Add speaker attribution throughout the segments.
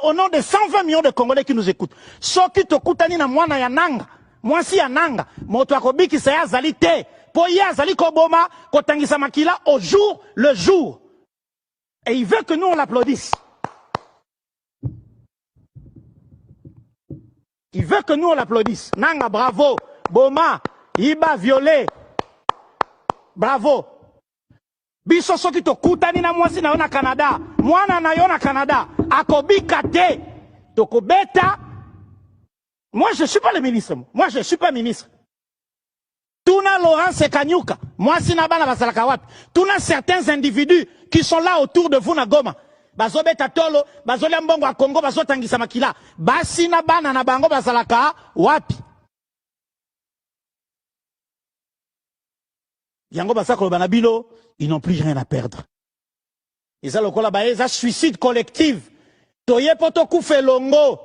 Speaker 1: au nom de 120 millions de Congolais qui nous écoutent. Soki tokutani na mwana ya nanga, mwasi ya nanga, moto akobikisa ya azali te, po ye azali koboma, kotangisa makila au jour le jour. Et il veut que nous on l'applaudisse. Il veut que nous on l'applaudisse. Nanga, bravo. Boma, Iba, violé. Bravo. Biso soki tokutani na mwasi na yo na Canada, mwana na yo na Canada, akobika te, tokobeta. Moi je suis pas le ministre, moi je suis pas ministre. Tuna Laurence Kanyuka, mwasi na bana basalaka wapi. Tuna certains individus qui sont là autour de vous na Goma. Bazobeta tolo, bazolia mbongo a Congo, bazotangisa makila. Basi na bana na bango basalaka wapi. Yango basako banabilo, ils n'ont plus rien à perdre. Et ça, le kola bae, ça suicide collectif. Toye poto koufe longo.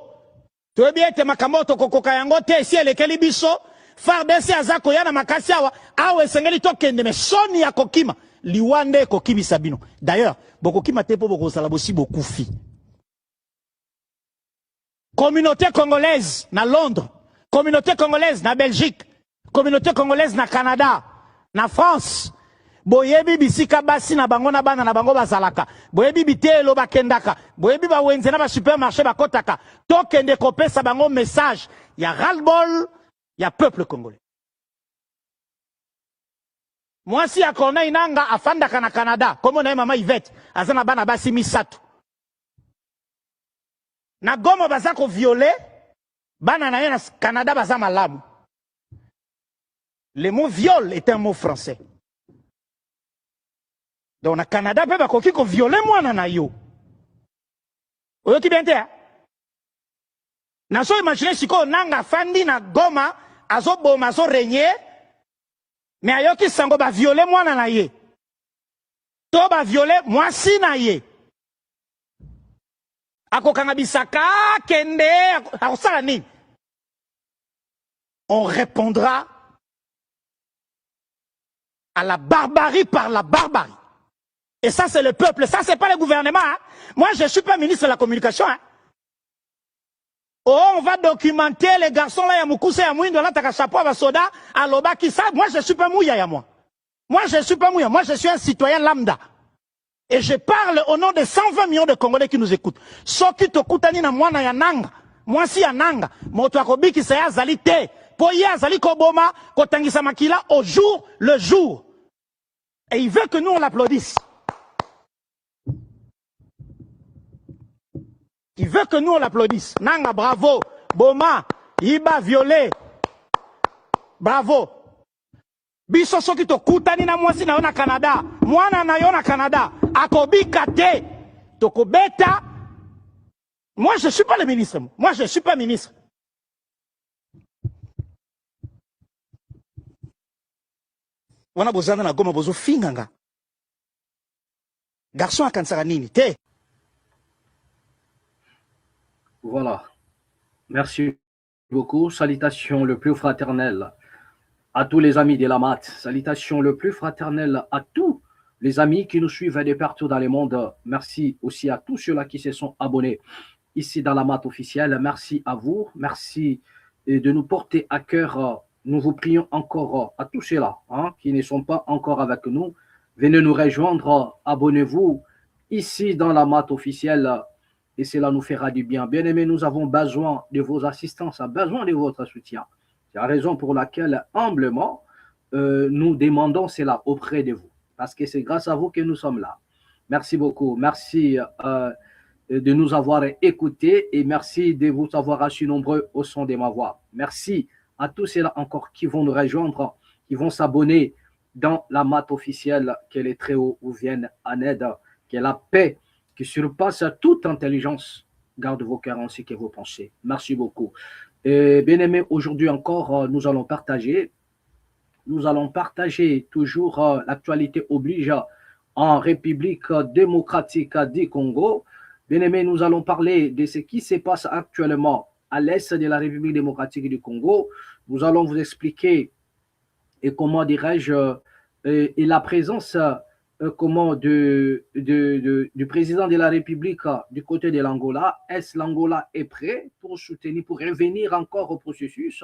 Speaker 1: Toye bien te makamoto kokoka yango te si elekeli biso. Fardesi azako yana makasi awa. Awe sengeli tokende me soni ya kokima. Liwande kokimi sabino. D'ailleurs, bokokima te po boko salabosi bokufi. Communauté congolaise na Londres. Communauté congolaise na Belgique. Communauté congolaise na Canada. Na France. Boyebi bisika basi na bango na bana na bango bazalaka. Boyebi bitelo bakendaka. Boyebi ba wenze na ba supermarché bakotaka. Tokende kopesa bango message. Ya ras-le-bol, ya peuple congolais. Moi si akona inanga afandaka na Canada, comme on a mama Yvette, azana bana basi misatu. Na Goma bazako violé, bana na na Canada bazama malamu. Le mot viol est un mot français. Donc, au Canada, il y a des gens qui ont violé moi. Vous voyez bien, vous imaginez si on a fandi na Goma, azo boma, azo régné, mais il y a qui sont violé moi. To ba violé moi si na ye. Ako kangabisaka, kende, ako salani. On répondra à la barbarie par la barbarie. Et ça, c'est le peuple. Ça, c'est pas le gouvernement. Hein. Moi, je ne suis pas ministre de la communication. Hein. Oh, on va documenter les garçons là, Yamoukousse, Yamouindo, là, Takachapo, Basoda, Aloba, qui ça. Moi, je ne suis pas mouilla, moi. Moi, je ne suis pas mouilla. Moi, je suis un citoyen lambda. Et je parle au nom de 120 millions de Congolais qui nous écoutent. Soki tokutani na mwana ya nanga. Moi, si ya nanga. Moto akobiki sa ya zali te. Po ya zali koboma, kotangisa makila au jour le jour. Et il veut que nous on l'applaudisse. Il veut que nous on l'applaudisse. Nanga, bravo. Boma, Iba, violé. Bravo. Biso soki tokutani na mwasi na yo na Canada. Mwana na yo na Canada. Akobika te. Tokobeta. Moi je ne suis pas le ministre. Moi je ne suis pas ministre. Wana bozana na Goma bozo finganga. Garçon à kansara nini te.
Speaker 2: Voilà. Merci beaucoup. Salutations le plus fraternel à tous les amis de la MAT. Salutations le plus fraternel à tous les amis qui nous suivent de partout dans le monde. Merci aussi à tous ceux-là qui se sont abonnés ici dans la MAT officielle. Merci à vous. Merci de nous porter à cœur. Nous vous prions encore à tous ceux-là qui ne sont pas encore avec nous. Venez nous rejoindre. Abonnez-vous ici dans la MAT officielle. Et cela nous fera du bien. Bien-aimés, nous avons besoin de vos assistances, besoin de votre soutien. C'est la raison pour laquelle, humblement, nous demandons cela auprès de vous. Parce que c'est grâce à vous que nous sommes là. Merci beaucoup. Merci de nous avoir écoutés et merci de vous avoir assis nombreux au son de ma voix. Merci à tous ceux-là encore qui vont nous rejoindre, qui vont s'abonner dans la MAT officielle, que les Très-Hauts vous viennent en aide, que la paix qui surpasse toute intelligence garde vos cœurs ainsi que vos pensées. Merci beaucoup. Bien-aimés, aujourd'hui encore, nous allons partager toujours l'actualité oblige en République démocratique du Congo. Bien-aimés, nous allons parler de ce qui se passe actuellement à l'est de la République démocratique du Congo. Nous allons vous expliquer et comment dirais-je et la présence du président de la République du côté de l'Angola. Est-ce l'Angola est prêt pour soutenir, pour revenir encore au processus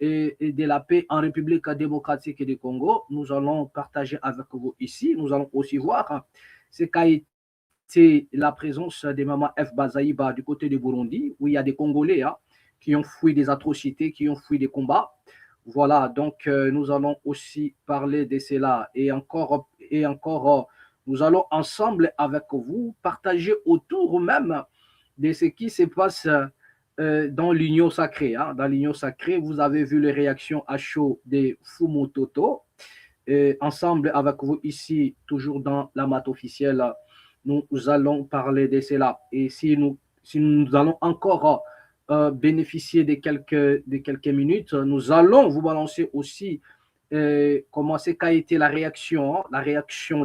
Speaker 2: et de la paix en République démocratique du Congo? Nous allons partager avec vous ici. Nous allons aussi voir ce qu'a été la présence des mamans F. Bazaïba du côté du Burundi, où il y a des Congolais qui ont fui des atrocités, qui ont fui des combats. Voilà, donc nous allons aussi parler de cela et encore, nous allons ensemble avec vous partager autour même de ce qui se passe dans l'Union sacrée. Dans l'Union sacrée, vous avez vu les réactions à chaud de Fumototo. Ensemble avec vous ici, toujours dans la mat officielle, nous allons parler de cela. Et si nous allons encore bénéficier de quelques minutes, nous allons vous balancer aussi comment c'est qu'a été la réaction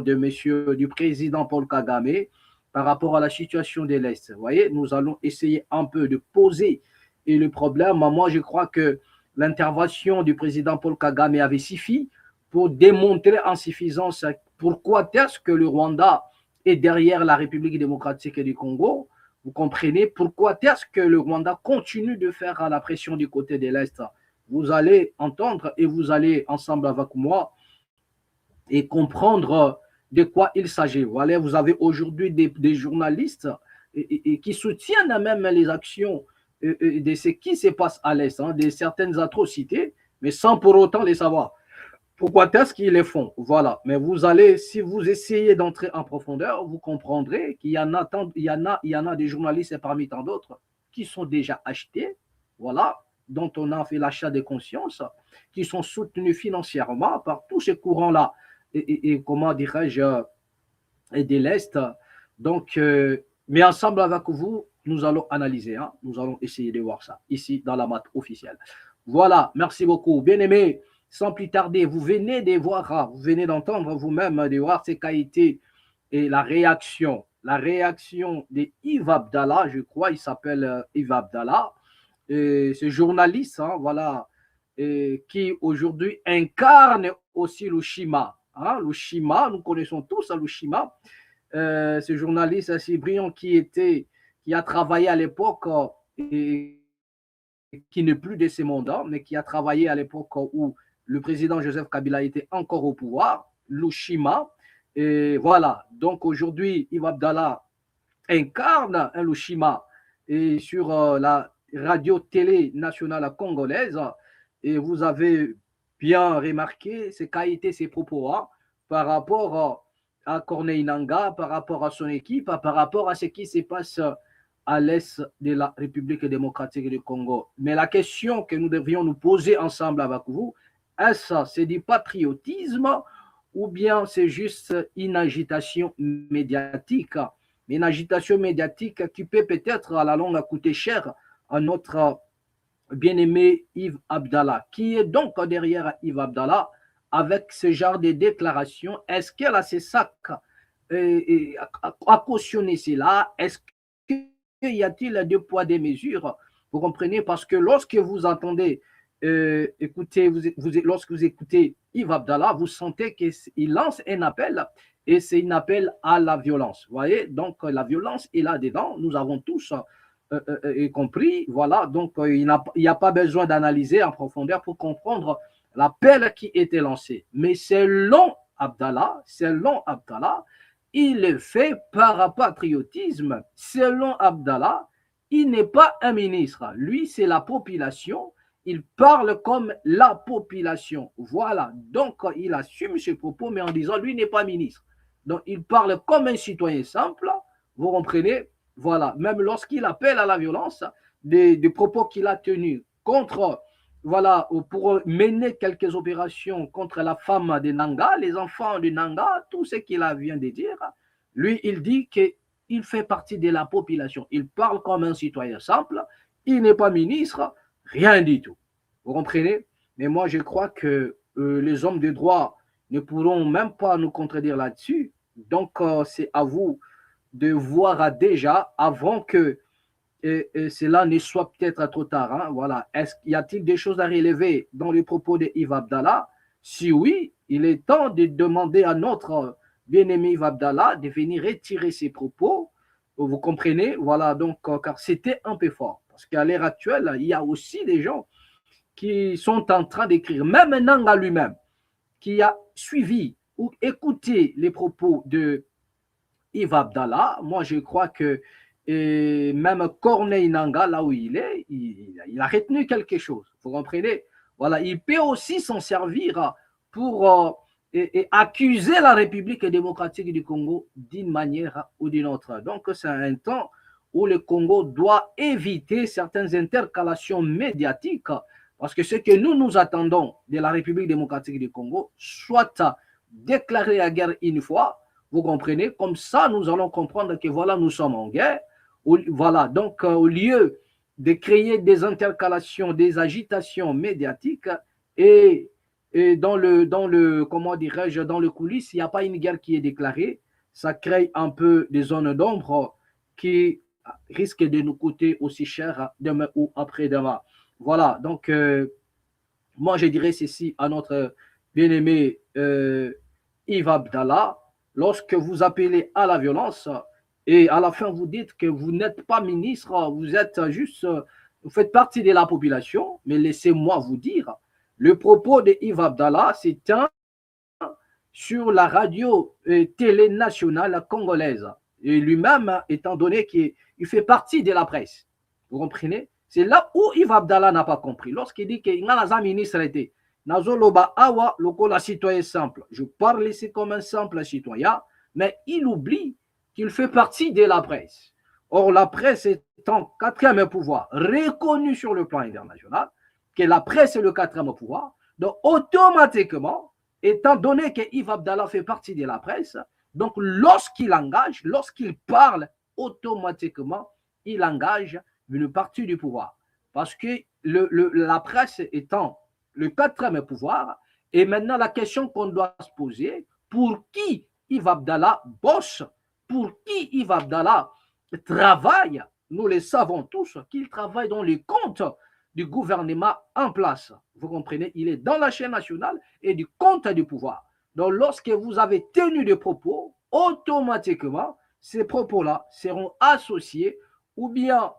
Speaker 2: du président Paul Kagame par rapport à la situation de l'Est. Vous voyez, nous allons essayer un peu de poser le problème. Moi, je crois que l'intervention du président Paul Kagame avait suffi pour démontrer en suffisance pourquoi est-ce que le Rwanda est derrière la République démocratique du Congo. Vous comprenez pourquoi est-ce que le Rwanda continue de faire la pression du côté de l'Est. Vous allez entendre et vous allez ensemble avec moi et comprendre de quoi il s'agit. Voilà, vous avez aujourd'hui des journalistes qui soutiennent même les actions de ce qui se passe à l'Est, de certaines atrocités, mais sans pour autant les savoir. Pourquoi est-ce qu'ils les font? Voilà. Mais vous allez, si vous essayez d'entrer en profondeur, vous comprendrez qu'il y en a des journalistes parmi tant d'autres qui sont déjà achetés, voilà, dont on a fait l'achat de conscience, qui sont soutenus financièrement par tous ces courants-là, et comment dirais-je, et de l'Est. Donc, mais ensemble avec vous, nous allons analyser, nous allons essayer de voir ça ici dans la mat officielle. Voilà, merci beaucoup. Bien aimé. Sans plus tarder, vous venez de voir, vous venez d'entendre vous-même, de voir ce qu'a été la réaction de Yves Abdallah, je crois, il s'appelle Yves Abdallah, ce journaliste, voilà, qui aujourd'hui incarne aussi le Shima. Le Shima, nous connaissons tous le Shima, ce journaliste assez brillant qui a travaillé à l'époque et qui n'est plus de ce monde, mais qui a travaillé à l'époque où le président Joseph Kabila était encore au pouvoir, Lushima. Et voilà, donc aujourd'hui, Yves Abdallah incarne un Lushima et sur la radio-télé nationale congolaise. Et vous avez bien remarqué ce qu'a été ses propos par rapport à Corneille Nangaa, par rapport à son équipe, par rapport à ce qui se passe à l'est de la République démocratique du Congo. Mais la question que nous devrions nous poser ensemble avec vous, est-ce c'est du patriotisme ou bien c'est juste une agitation médiatique? Une agitation médiatique qui peut peut-être à la longue coûter cher à notre bien-aimé Yves Abdallah. Qui est donc derrière Yves Abdallah avec ce genre de déclaration? Est-ce qu'elle a ses sacs à cautionner cela? Est-ce qu'il y a-t-il deux poids, deux mesures? Vous comprenez? Parce que lorsque vous entendez lorsque vous écoutez Yves Abdallah, vous sentez qu'il lance un appel et c'est un appel à la violence. Vous voyez, donc la violence est là-dedans. Nous avons tous compris. Voilà, donc il n'y a pas besoin d'analyser en profondeur pour comprendre l'appel qui était lancé. Mais selon Abdallah, il est fait par patriotisme. Selon Abdallah, il n'est pas un ministre. Lui, c'est la population. Il parle comme la population. Voilà. Donc, il assume ses propos, mais en disant, lui n'est pas ministre. Donc, il parle comme un citoyen simple. Vous comprenez? Voilà. Même lorsqu'il appelle à la violence, des propos qu'il a tenus contre, voilà, pour mener quelques opérations contre la femme de Nangaa, les enfants de Nangaa, tout ce qu'il vient de dire, lui, il dit qu'il fait partie de la population. Il parle comme un citoyen simple. Il n'est pas ministre. Rien du tout. Vous comprenez? Mais moi, je crois que les hommes de droit ne pourront même pas nous contredire là-dessus. Donc, c'est à vous de voir déjà avant que cela ne soit peut-être trop tard. Voilà. Y a-t-il des choses à relever dans les propos de Yves Abdallah? Si oui, il est temps de demander à notre bien-aimé Yves Abdallah de venir retirer ses propos. Vous comprenez? Voilà, donc, car c'était un peu fort. Parce qu'à l'heure actuelle, il y a aussi des gens qui sont en train d'écrire, même Nanga lui-même, qui a suivi ou écouté les propos de Yves Abdallah. Moi, je crois que même Corneille Nanga, là où il est, il a retenu quelque chose. Vous comprenez? Voilà, il peut aussi s'en servir pour accuser la République démocratique du Congo d'une manière ou d'une autre. Donc, c'est un temps où le Congo doit éviter certaines intercalations médiatiques parce que ce que nous attendons de la République démocratique du Congo, soit déclarer la guerre une fois, vous comprenez, comme ça nous allons comprendre que voilà, nous sommes en guerre. Voilà, donc au lieu de créer des intercalations, des agitations médiatiques et dans le comment dirais-je, dans le coulisses, il n'y a pas une guerre qui est déclarée, ça crée un peu des zones d'ombre qui risquent de nous coûter aussi cher demain ou après-demain. Voilà, donc moi je dirais ceci à notre bien-aimé Yves Abdallah, lorsque vous appelez à la violence et à la fin vous dites que vous n'êtes pas ministre, vous êtes juste, vous faites partie de la population, mais laissez-moi vous dire, le propos de Yves Abdallah, c'est un sur la radio télé nationale congolaise. Et lui-même, étant donné qu'il fait partie de la presse. Vous comprenez? C'est là où Yves Abdallah n'a pas compris. Lorsqu'il dit qu'il n'a pas ministre été, Nazoloba Awa, le citoyen simple. Je parle ici comme un simple citoyen, mais il oublie qu'il fait partie de la presse. Or, la presse étant quatrième pouvoir, reconnu sur le plan international, que la presse est le quatrième pouvoir, donc automatiquement, étant donné que Yves Abdallah fait partie de la presse, donc lorsqu'il engage, lorsqu'il parle, automatiquement, il engage une partie du pouvoir. Parce que la presse étant le quatrième pouvoir, et maintenant la question qu'on doit se poser, pour qui Yves Abdallah bosse, pour qui Yves Abdallah travaille, nous le savons tous, qu'il travaille dans les comptes du gouvernement en place. Vous comprenez? Il est dans la chaîne nationale et du compte du pouvoir. Donc, lorsque vous avez tenu des propos, automatiquement, ces propos-là seront associés ou bien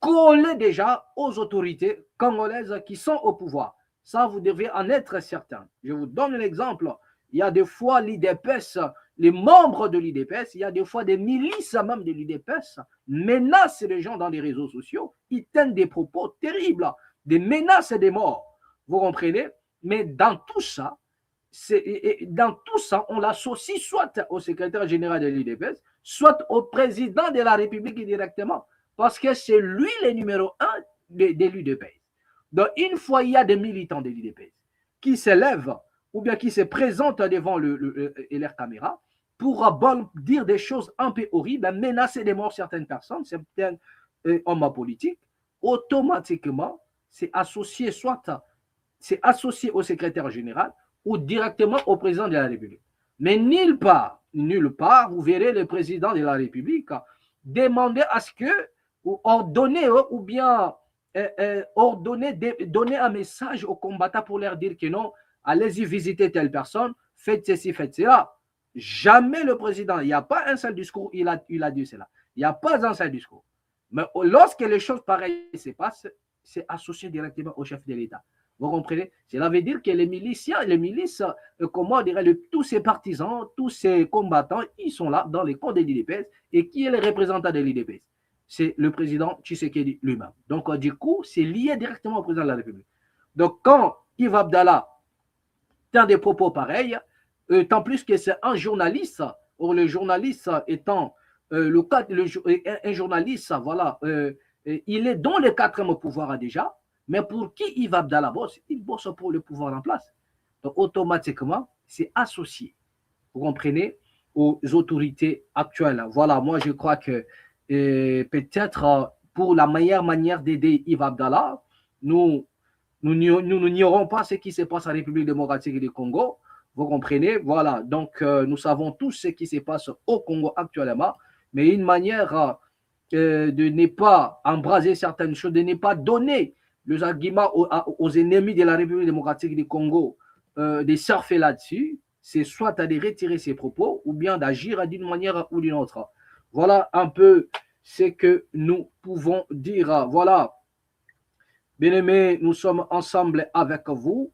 Speaker 2: collés déjà aux autorités congolaises qui sont au pouvoir. Ça, vous devez en être certain. Je vous donne un exemple. Il y a des fois l'IDPS, les membres de l'IDPS, il y a des fois des milices même de l'IDPS menacent les gens dans les réseaux sociaux. Ils tiennent des propos terribles, des menaces et des morts. Vous comprenez? Mais dans tout ça, on l'associe soit au secrétaire général de l'IDPS, soit au président de la République directement, parce que c'est lui le numéro un de l'IDPS. Donc, une fois il y a des militants de l'IDPS qui s'élèvent ou bien qui se présentent devant leur caméra pour dire des choses un peu horribles, menacer de mort certaines personnes, certains hommes politiques, automatiquement, c'est associé associé au secrétaire général ou directement au président de la République. Mais nulle part, vous verrez le président de la République demander à ce que, ou ordonner, ou bien donner un message aux combattants pour leur dire que non, allez-y visiter telle personne, faites ceci, faites cela. Jamais le président, il n'y a pas un seul discours, il a dit cela. Il n'y a pas un seul discours. Mais lorsque les choses pareilles se passent, c'est associé directement au chef de l'État. Vous comprenez? Cela veut dire que les milices, comment dirait tous ces partisans, tous ces combattants, ils sont là dans les camps de l'IDPS. Et qui est le représentant de l'IDPS? C'est le président Tshisekedi lui-même. Donc, du coup, c'est lié directement au président de la République. Donc, quand Yves Abdallah tient des propos pareils, tant plus que c'est un journaliste, or le journaliste étant un journaliste, voilà, il est dans le quatrième pouvoir déjà, mais pour qui Yves Abdallah bosse? Il bosse pour le pouvoir en place. Donc, automatiquement, c'est associé, vous comprenez, aux autorités actuelles. Voilà, moi, je crois que peut-être pour la meilleure manière d'aider Yves Abdallah, nous n'ignorons pas ce qui se passe en République démocratique du Congo. Vous comprenez? Voilà, donc nous savons tous ce qui se passe au Congo actuellement, mais une manière de ne pas embraser certaines choses, de ne pas donner les arguments aux ennemis de la République démocratique du Congo, de surfer là-dessus, c'est soit de retirer ses propos ou bien d'agir d'une manière ou d'une autre. Voilà un peu ce que nous pouvons dire. Voilà. Bien-aimés, nous sommes ensemble avec vous.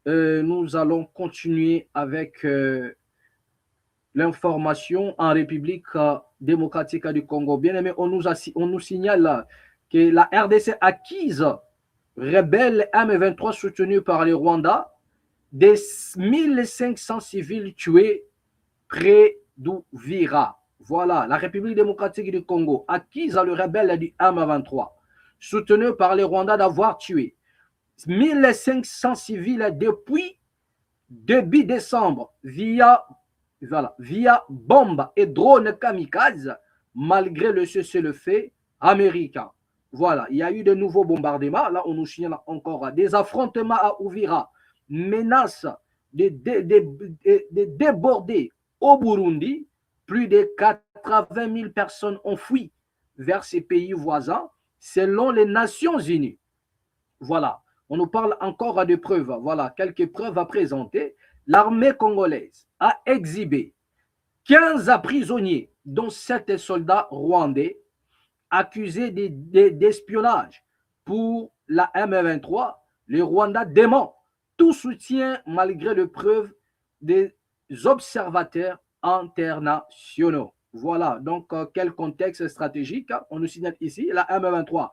Speaker 2: Nous allons continuer avec l'information en République démocratique du Congo. Bien-aimés, on nous signale que la RDC acquise rebelle M23 soutenue par le Rwanda, des 1500 civils tués près d'Uvira. Voilà, la République démocratique du Congo acquise le rebelle du M23 soutenu par le Rwanda d'avoir tué 1500 civils depuis début décembre via bombes et drones kamikazes malgré le cessez-le-feu américain. Voilà, il y a eu de nouveaux bombardements. Là, on nous signale encore des affrontements à Uvira, menace de déborder au Burundi. Plus de 80 000 personnes ont fui vers ces pays voisins selon les Nations Unies. Voilà, on nous parle encore de preuves. Voilà, quelques preuves à présenter. L'armée congolaise a exhibé 15 prisonniers, dont 7 soldats rwandais, accusés d'espionnage pour la M23. Le Rwanda dément tout soutien malgré les preuves des observateurs internationaux. Voilà, donc quel contexte stratégique. On nous signale ici, la M23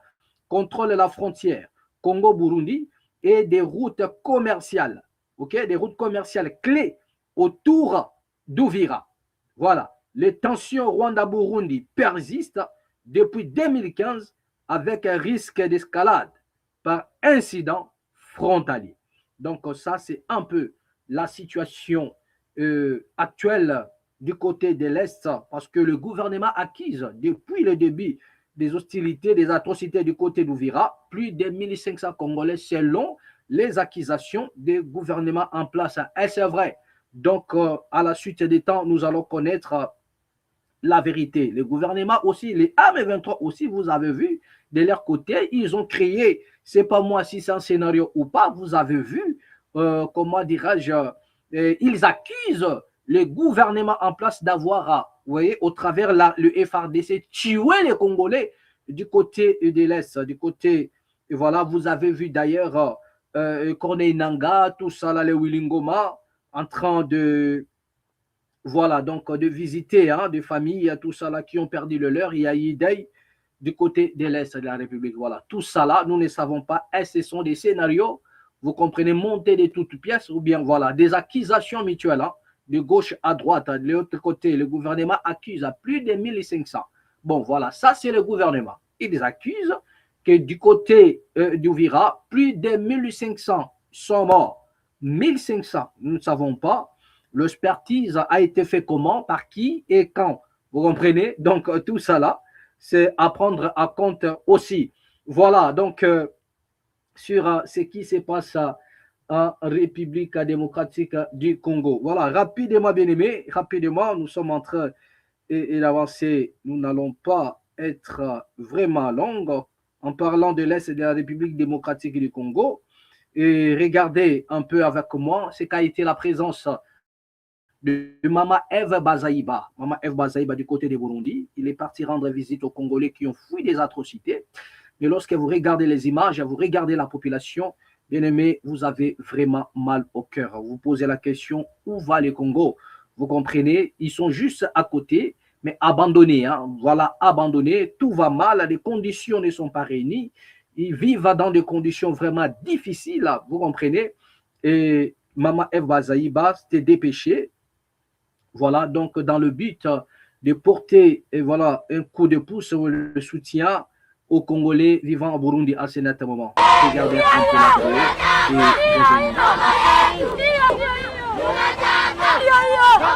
Speaker 2: contrôle la frontière Congo-Burundi et des routes commerciales, des routes commerciales clés autour d'Uvira. Voilà, les tensions Rwanda-Burundi persistent depuis 2015 avec un risque d'escalade par incident frontalier. Donc ça, c'est un peu la situation actuelle du côté de l'Est, parce que le gouvernement acquise depuis le début des hostilités, des atrocités du côté d'Uvira, plus de 1500 Congolais selon les accusations des gouvernements en place. Et c'est vrai. Donc, à la suite des temps, nous allons connaître la vérité. Le gouvernement aussi, les AM23 aussi, vous avez vu, de leur côté, ils ont créé, c'est pas moi si c'est un scénario ou pas, vous avez vu, comment dirais-je, ils accusent le gouvernement en place d'avoir, vous voyez, au travers le FRDC, tué les Congolais du côté de l'Est, du côté, et voilà, vous avez vu d'ailleurs Corneille Nangaa, tout ça, là, les Willingoma, en train de, voilà, donc de visiter des familles, tout ça, là, qui ont perdu le leur. Il y a Yidei du côté de l'Est de la République. Voilà, tout ça, là, nous ne savons pas, et ce sont des scénarios, vous comprenez, montés de toutes pièces, ou bien, voilà, des accusations mutuelles, de gauche à droite, de l'autre côté, le gouvernement accuse à plus de 1500. Bon, voilà, ça c'est le gouvernement. Ils accusent que du côté d'Uvira, plus de 1500 sont morts. 1500, nous ne savons pas. L'expertise a été fait comment, par qui et quand. Vous comprenez? Donc, tout ça là, c'est à prendre en compte aussi. Voilà, donc, sur ce qui se passe en République démocratique du Congo. Voilà, rapidement, bien-aimés, rapidement, nous sommes en train d'avancer. Nous n'allons pas être vraiment longs en parlant de l'Est de la République démocratique du Congo. Et regardez un peu avec moi ce qu'a été la présence de Mama Eve Bazaïba. Mama Eve Bazaïba du côté des Burundi. Il est parti rendre visite aux Congolais qui ont fui des atrocités. Mais lorsque vous regardez les images, vous regardez la population, bien-aimés, vous avez vraiment mal au cœur. Vous posez la question, où va le Congo? Vous comprenez? Ils sont juste à côté, mais abandonnés. Voilà, abandonnés. Tout va mal, les conditions ne sont pas réunies. Ils vivent dans des conditions vraiment difficiles, vous comprenez? Et Maman Eve Bazaïba s'était dépêchée. Voilà, donc dans le but de porter voilà, un coup de pouce, le soutien aux Congolais vivant au Burundi à ce net moment. Regardez un peu la vidéo et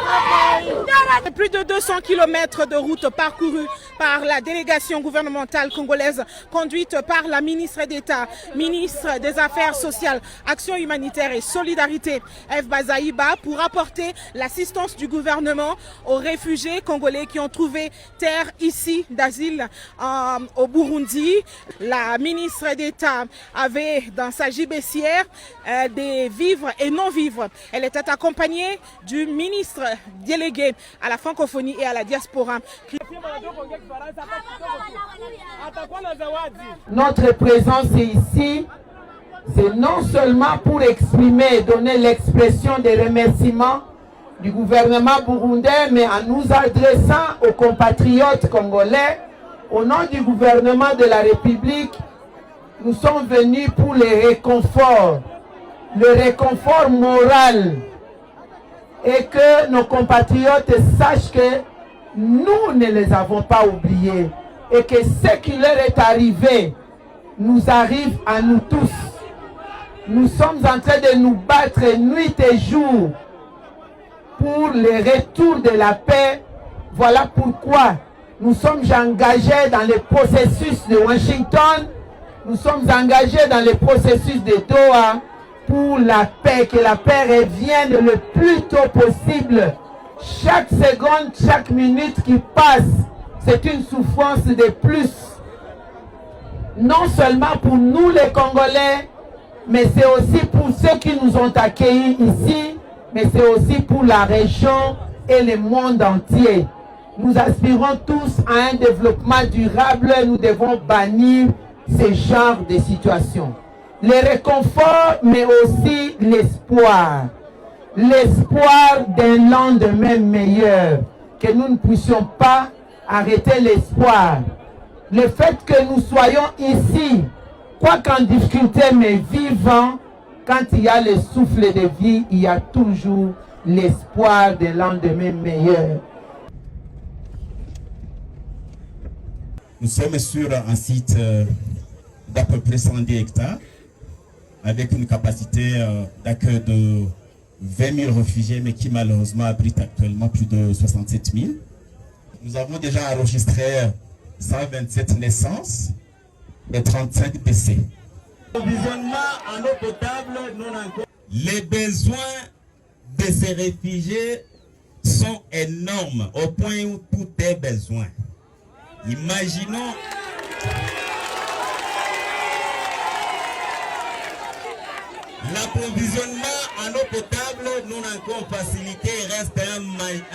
Speaker 3: Plus de 200 km de route parcourue par la délégation gouvernementale congolaise conduite par la ministre d'État, ministre des Affaires sociales, Action humanitaire et solidarité, F. Bazaïba, pour apporter l'assistance du gouvernement aux réfugiés congolais qui ont trouvé terre ici d'asile au Burundi. La ministre d'État avait dans sa gibecière des vivres et non-vivres. Elle était accompagnée du ministre délégué à la francophonie et à la diaspora.
Speaker 4: Notre présence ici, c'est non seulement pour exprimer et donner l'expression des remerciements du gouvernement burundais, mais en nous adressant aux compatriotes congolais, au nom du gouvernement de la République, nous sommes venus pour le réconfort moral, et que nos compatriotes sachent que nous ne les avons pas oubliés et que ce qui leur est arrivé nous arrive à nous tous. Nous sommes en train de nous battre nuit et jour pour le retour de la paix. Voilà pourquoi nous sommes engagés dans le processus de Washington, nous sommes engagés dans le processus de Doha, pour la paix, que la paix revienne le plus tôt possible. Chaque seconde, chaque minute qui passe, c'est une souffrance de plus. Non seulement pour nous les Congolais, mais c'est aussi pour ceux qui nous ont accueillis ici, mais c'est aussi pour la région et le monde entier. Nous aspirons tous à un développement durable, nous devons bannir ce genre de situations. Le réconfort, mais aussi l'espoir. L'espoir d'un lendemain meilleur. Que nous ne puissions pas arrêter l'espoir. Le fait que nous soyons ici, quoi qu'en difficulté, mais vivants, quand il y a le souffle de vie, il y a toujours l'espoir d'un lendemain meilleur.
Speaker 5: Nous sommes sur un site d'à peu près 110 hectares, avec une capacité d'accueil de 20 000 réfugiés, mais qui malheureusement abrite actuellement plus de 67 000. Nous avons déjà enregistré 127 naissances et 35 décès. En eau potable, les besoins de ces réfugiés sont énormes, au point où tout est besoin. Imaginons... L'approvisionnement en eau potable, non encore facilité, reste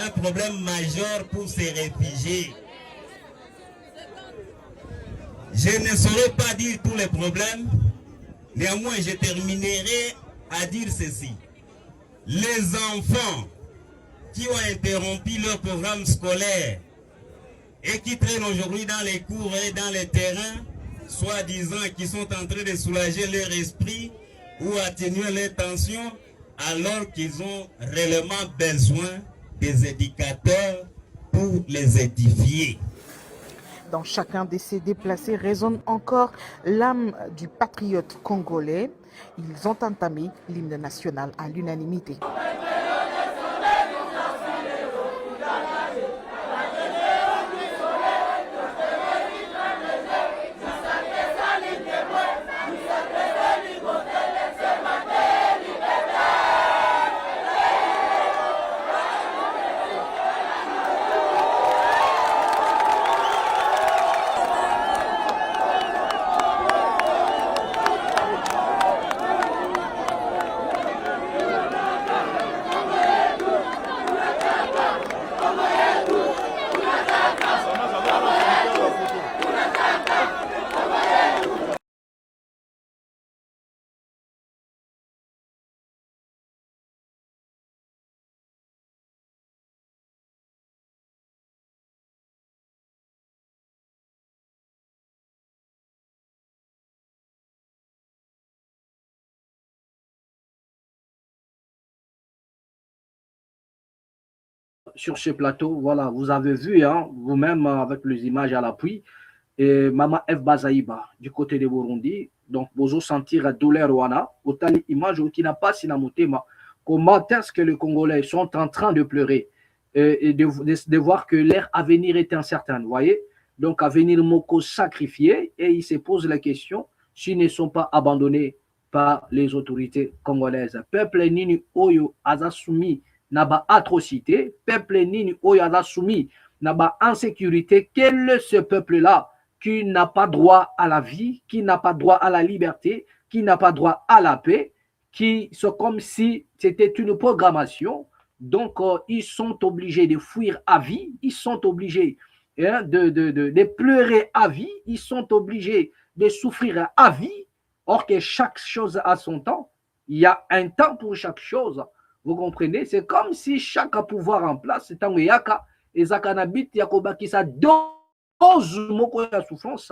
Speaker 5: un problème majeur pour ces réfugiés. Je ne saurais pas dire tous les problèmes, néanmoins je terminerai à dire ceci. Les enfants qui ont interrompu leur programme scolaire et qui traînent aujourd'hui dans les cours et dans les terrains, soi-disant qui sont en train de soulager leur esprit, ou atténuer les tensions, alors qu'ils ont réellement besoin des éducateurs pour les édifier.
Speaker 3: Dans chacun de ces déplacés résonne encore l'âme du patriote congolais. Ils ont entamé l'hymne national à l'unanimité.
Speaker 2: Sur ce plateau, voilà, vous avez vu, hein, vous-même avec les images à l'appui, et Maman F. Bazaïba du côté de Burundi. Donc, vous sentir la douleur wana, autant l'image qui n'a pas si motema. Comment est-ce que les Congolais sont en train de pleurer? et de voir que leur avenir est incertain. Vous voyez? Donc, avenir moko sacrifié, et ils se posent la question s'ils ne sont pas abandonnés par les autorités congolaises. Peuple nini oyo aza soumis naba atrocité, peuple nini oyo aza soumis naba insécurité. Quel est ce peuple-là qui n'a pas droit à la vie, qui n'a pas droit à la liberté, qui n'a pas droit à la paix, qui sont comme si c'était une programmation. Donc, ils sont obligés de fuir à vie, ils sont obligés de pleurer à vie, ils sont obligés de souffrir à vie, or que chaque chose a son temps. Il y a un temps pour chaque chose. Vous comprenez? C'est comme si chaque pouvoir en place, c'est un yaka, et zakanabit yakoba qui sa dose moko ya souffrance,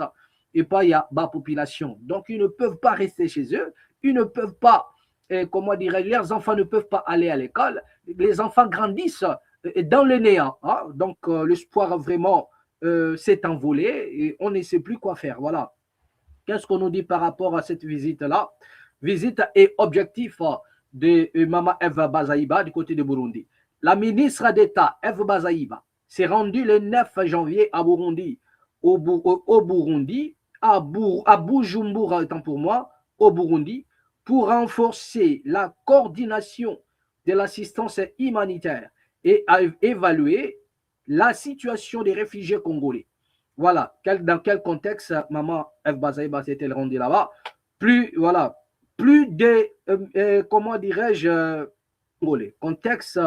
Speaker 2: et pas il y a la population. Donc, ils ne peuvent pas rester chez eux, ils ne peuvent pas, comment dirais-je, leurs enfants ne peuvent pas aller à l'école, les enfants grandissent dans le néant. Hein? Donc, l'espoir vraiment s'est envolé et on ne sait plus quoi faire. Voilà. Qu'est-ce qu'on nous dit par rapport à cette visite-là? Visite et objectif de Mama Eve Bazaïba du côté de Burundi. La ministre d'État Eve Bazaïba s'est rendue le 9 janvier à Burundi, au Burundi, à Bujumbura, autant pour moi, au Burundi, pour renforcer la coordination de l'assistance humanitaire et à évaluer la situation des réfugiés congolais. Voilà, dans quel contexte Maman Eve Bazaïba s'est-elle rendue là-bas? Plus de, comment dirais-je, congolais. Contexte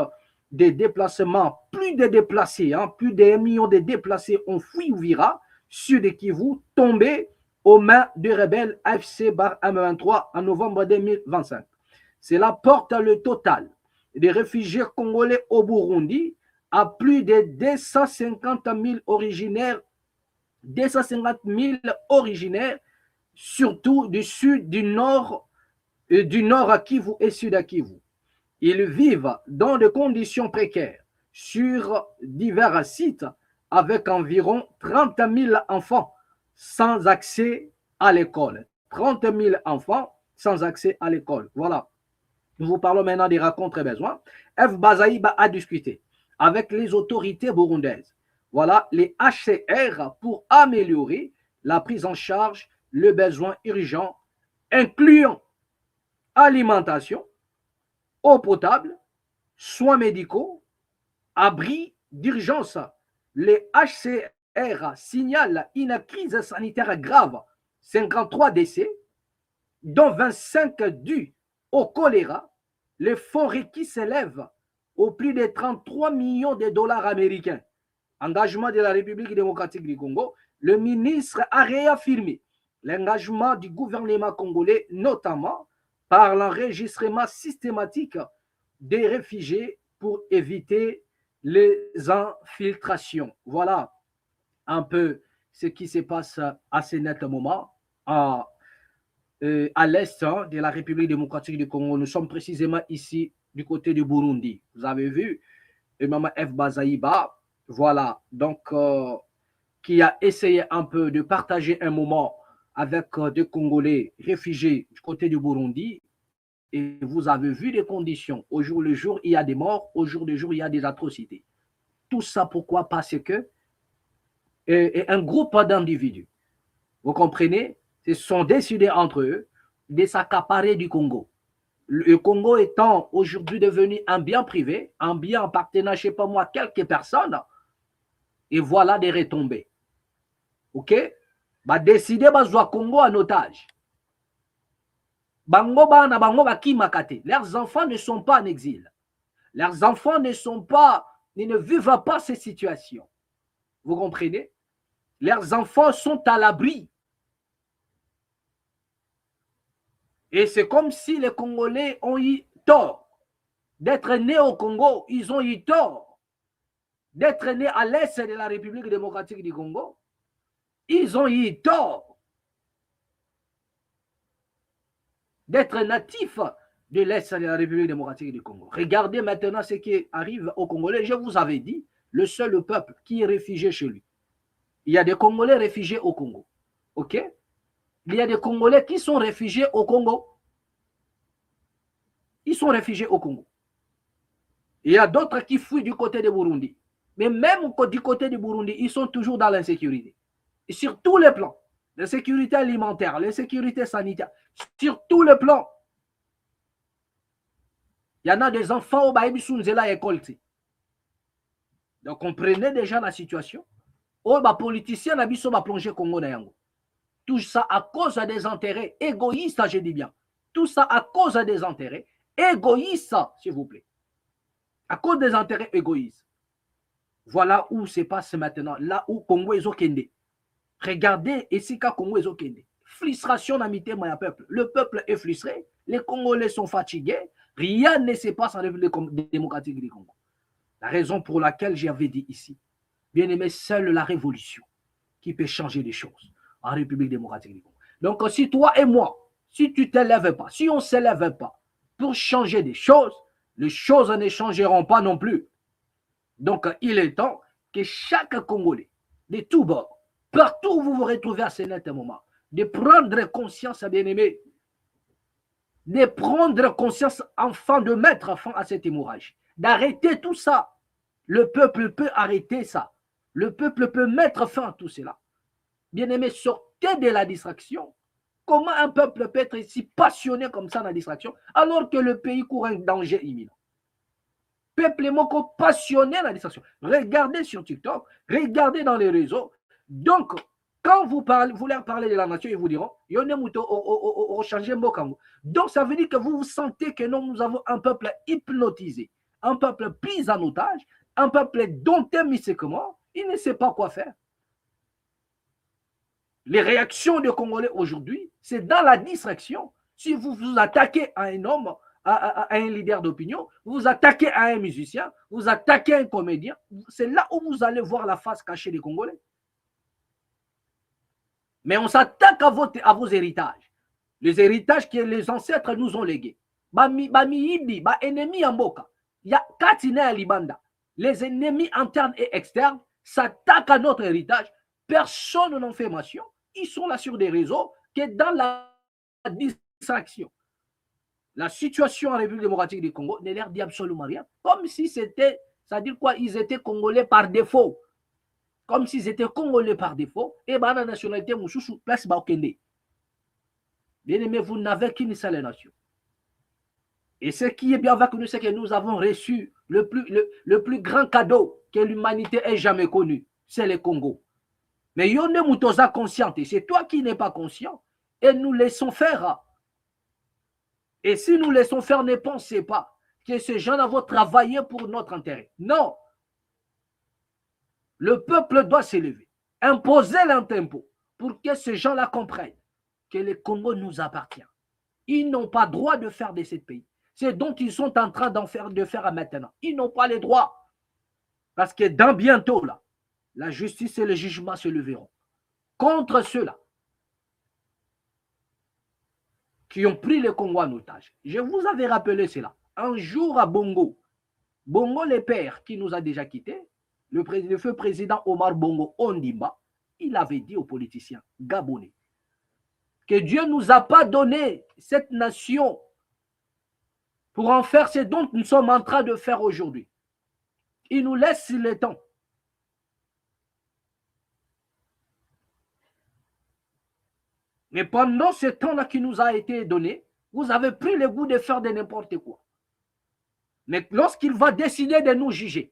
Speaker 2: des déplacements, plus de déplacés, plus d'1 million de déplacés ont fui Uvira, sud de Kivu, tombés aux mains des rebelles AFC M23 en novembre 2025. Cela porte le total des réfugiés congolais au Burundi à plus de 250 000 originaires, surtout du sud, du nord à Kivu et sud à Kivu. Ils vivent dans des conditions précaires sur divers sites avec environ 30 000 enfants sans accès à l'école. 30 000 enfants sans accès à l'école. Voilà. Nous vous parlons maintenant des rencontres et besoins. Eve Bazaïba a discuté avec les autorités burundaises. Voilà, les HCR pour améliorer la prise en charge, le besoin urgent, incluant alimentation, eau potable, soins médicaux, abris d'urgence. Les HCR signalent une crise sanitaire grave, 53 décès, dont 25 dus au choléra, les fonds requis s'élèvent au plus de 33 millions de dollars américains. Engagement de la République démocratique du Congo, le ministre a réaffirmé l'engagement du gouvernement congolais, notamment par l'enregistrement systématique des réfugiés pour éviter les infiltrations. Voilà un peu ce qui se passe à ce net moment à l'est de la République démocratique du Congo. Nous sommes précisément ici du côté du Burundi. Vous avez vu, Maman Eve Bazaïba, voilà, donc qui a essayé un peu de partager un moment avec des Congolais réfugiés du côté du Burundi. Et vous avez vu les conditions. Au jour le jour, il y a des morts. Au jour le jour, il y a des atrocités. Tout ça, pourquoi? Parce que un groupe d'individus, vous comprenez, se sont décidés entre eux de s'accaparer du Congo. Le Congo étant aujourd'hui devenu un bien privé, un bien appartenant, je ne sais pas moi, quelques personnes, et voilà des retombées. Ok? Bah décider de Congo en otage. Bango bana bango bakimakate. Leurs enfants ne sont pas en exil. Leurs enfants ne vivent pas ces situations. Vous comprenez? Leurs enfants sont à l'abri. Et c'est comme si les Congolais ont eu tort d'être nés au Congo. Ils ont eu tort d'être nés à l'est de la République démocratique du Congo. Ils ont eu tort d'être natifs de l'est de la République démocratique du Congo. Regardez maintenant ce qui arrive aux Congolais. Je vous avais dit, le seul peuple qui est réfugié chez lui. Il y a des Congolais réfugiés au Congo. OK? Il y a des Congolais qui sont réfugiés au Congo. Ils sont réfugiés au Congo. Il y a d'autres qui fuient du côté du Burundi. Mais même du côté du Burundi, ils sont toujours dans l'insécurité. Et sur tous les plans. L'insécurité alimentaire, l'insécurité sanitaire. Sur tous les plans. Il y en a des enfants au Baïbisounzela école. Donc, comprenez déjà la situation. Oh, les politiciens ont plongé Congo dans Yango. Tout ça à cause des intérêts égoïstes, je dis bien. Tout ça à cause des intérêts égoïstes, s'il vous plaît. À cause des intérêts égoïstes. Voilà où se passe maintenant. Là où Congo est au Kende. Regardez ici quand Congo est au Kende. Frustration d'amitié, mon peuple. Le peuple est frustré. Les Congolais sont fatigués. Rien ne se passe en République démocratique du Congo. La raison pour laquelle j'avais dit ici, bien aimé, seule la révolution qui peut changer les choses en République démocratique du Congo. Donc, si toi et moi, si tu ne t'élèves pas, si on ne s'élève pas pour changer des choses, les choses ne changeront pas non plus. Donc, il est temps que chaque Congolais, de tous bords, partout où vous vous retrouvez à ce net moment, de prendre conscience, bien aimé, de prendre conscience afin de mettre fin à cette hémorragie, d'arrêter tout ça. Le peuple peut arrêter ça. Le peuple peut mettre fin à tout cela. Bien aimé, sortez de la distraction. Comment un peuple peut être si passionné comme ça dans la distraction alors que le pays court un danger imminent? Peuple moko passionné dans la distraction. Regardez sur TikTok, regardez dans les réseaux. Donc, quand vous leur parlez de la nation, ils vous diront, donc ça veut dire que vous sentez que nous avons un peuple hypnotisé, un peuple pris en otage, un peuple dompté mystiquement, il ne sait pas quoi faire. Les réactions des Congolais aujourd'hui, c'est dans la distraction. Si vous vous attaquez à un homme, à un leader d'opinion, vous vous attaquez à un musicien, vous attaquez à un comédien, c'est là où vous allez voir la face cachée des Congolais. Mais on s'attaque à vos héritages. Les héritages que les ancêtres nous ont légués. Ennemis en boka. Il y a Katine à Libanda. Les ennemis internes et externes s'attaquent à notre héritage. Personne n'en fait mention. Ils sont là sur des réseaux que dans la distraction. La situation en République démocratique du Congo ne leur dit absolument rien. Comme si c'était, ça veut dire quoi, ils étaient Congolais par défaut. Comme s'ils étaient Congolais par défaut. Et la nationalité, Moussoussou, place Baokende. Bien aimé, vous n'avez qu'une seule nation. Et ce qui est bien avec nous, c'est que nous avons reçu le plus grand cadeau que l'humanité ait jamais connu. C'est le Congo. Mais Yone Moutosa consciente, c'est toi qui n'es pas conscient. Et nous laissons faire. Et si nous laissons faire, ne pensez pas que ces gens vont travailler pour notre intérêt. Non. Le peuple doit s'élever. Imposer un tempo pour que ces gens-là comprennent que le Congo nous appartient. Ils n'ont pas droit de faire de ce pays. C'est dont ils sont en train de faire maintenant. Ils n'ont pas les droits. Parce que dans bientôt, là, la justice et le jugement se leveront contre ceux-là qui ont pris le Congo en otage. Je vous avais rappelé cela. Un jour à Bongo, Bongo le père qui nous a déjà quittés, le feu président Omar Bongo Ondimba, il avait dit aux politiciens gabonais que Dieu ne nous a pas donné cette nation pour en faire ce dont nous sommes en train de faire aujourd'hui. Il nous laisse le temps. Mais pendant ce temps-là qui nous a été donné, vous avez pris le goût de faire de n'importe quoi. Mais lorsqu'il va décider de nous juger,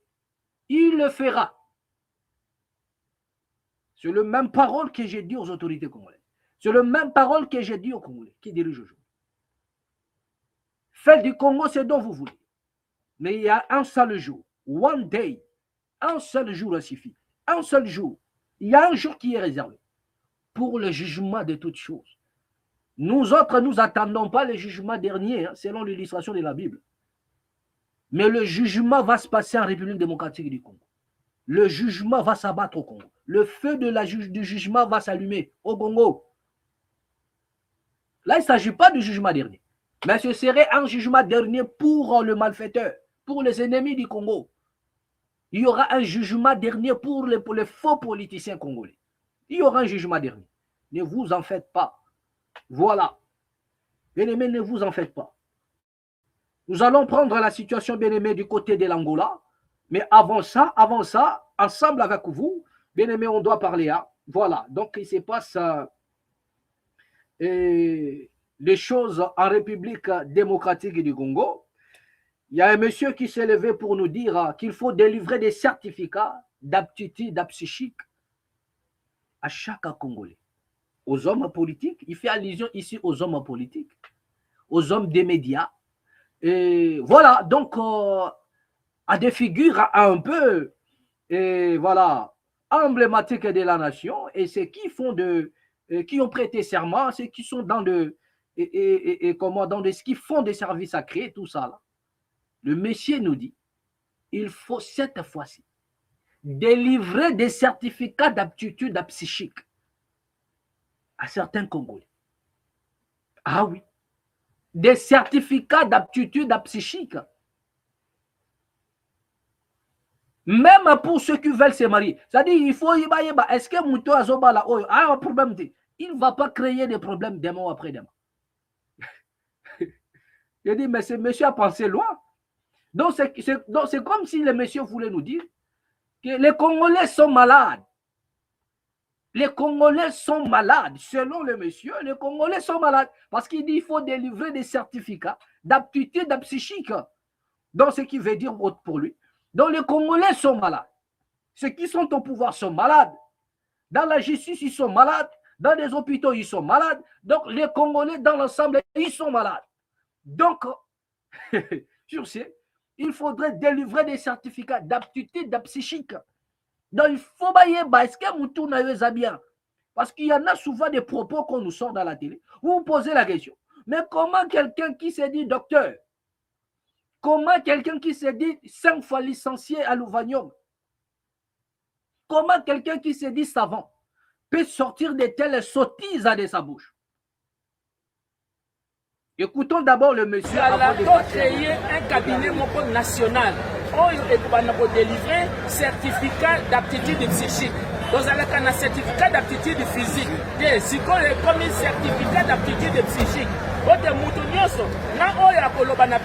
Speaker 2: il le fera. C'est la même parole que j'ai dit aux autorités congolaises. C'est la même parole que j'ai dit aux Congolais qui dirigent aujourd'hui. Faites du Congo ce dont vous voulez. Mais il y a un seul jour, one day, un seul jour suffit. Un seul jour. Il y a un jour qui est réservé pour le jugement de toutes choses. Nous autres, nous n'attendons pas le jugement dernier, selon l'illustration de la Bible. Mais le jugement va se passer en République démocratique du Congo. Le jugement va s'abattre au Congo. Le feu du jugement va s'allumer au Congo. Là, il ne s'agit pas du jugement dernier. Mais ce serait un jugement dernier pour le malfaiteur, pour les ennemis du Congo. Il y aura un jugement dernier pour les faux politiciens congolais. Il y aura un jugement dernier. Ne vous en faites pas. Voilà. Bien-aimés, ne vous en faites pas. Nous allons prendre la situation, bien aimé, du côté de l'Angola. Mais avant ça, ensemble avec vous, bien aimé, on doit parler. Hein. Voilà. Donc, il se passe des choses en République démocratique du Congo. Il y a un monsieur qui s'est levé pour nous dire qu'il faut délivrer des certificats d'aptitude psychique à chaque Congolais. Aux hommes politiques, il fait allusion ici aux hommes politiques, aux hommes des médias. Et voilà, donc, à des figures un peu, et voilà, emblématiques de la nation, et ceux qui font qui ont prêté serment, ceux qui sont dans qui font des services sacrés, tout ça là. Le monsieur nous dit, il faut cette fois-ci délivrer des certificats d'aptitude psychique à certains Congolais. Ah oui, des certificats d'aptitude psychique. Même pour ceux qui veulent se marier. C'est-à-dire, il faut y aller. Est-ce que Mouto Azoba là, a un problème? Il ne va pas créer des problèmes demain après demain. Je dis, mais ce monsieur a pensé loin. Donc, c'est comme si le monsieur voulait nous dire que les Congolais sont malades. Les Congolais sont malades. Selon le monsieur, les Congolais sont malades. Parce qu'il dit qu'il faut délivrer des certificats d'aptitude psychique. Donc, ce qui veut dire pour lui. Donc, les Congolais sont malades. Ceux qui sont au pouvoir sont malades. Dans la justice, ils sont malades. Dans les hôpitaux, ils sont malades. Donc, les Congolais, dans l'ensemble, ils sont malades. Donc, sur ce, il faudrait délivrer des certificats d'aptitude psychique. Donc, il faut bailler, est-ce que Moutou n'a bien? Parce qu'il y en a souvent des propos qu'on nous sort dans la télé. Vous vous posez la question. Mais comment quelqu'un qui s'est dit docteur, comment quelqu'un qui s'est dit 5 fois licencié à l'Ouvagnon, comment quelqu'un qui s'est dit savant peut sortir de telles sottises de sa bouche? Écoutons d'abord le monsieur.
Speaker 6: Avant de créer un cabinet national pour délivrer certificat d'aptitude psychique. Dans un certificat d'aptitude physique, si on est comme un certificat d'aptitude psychique,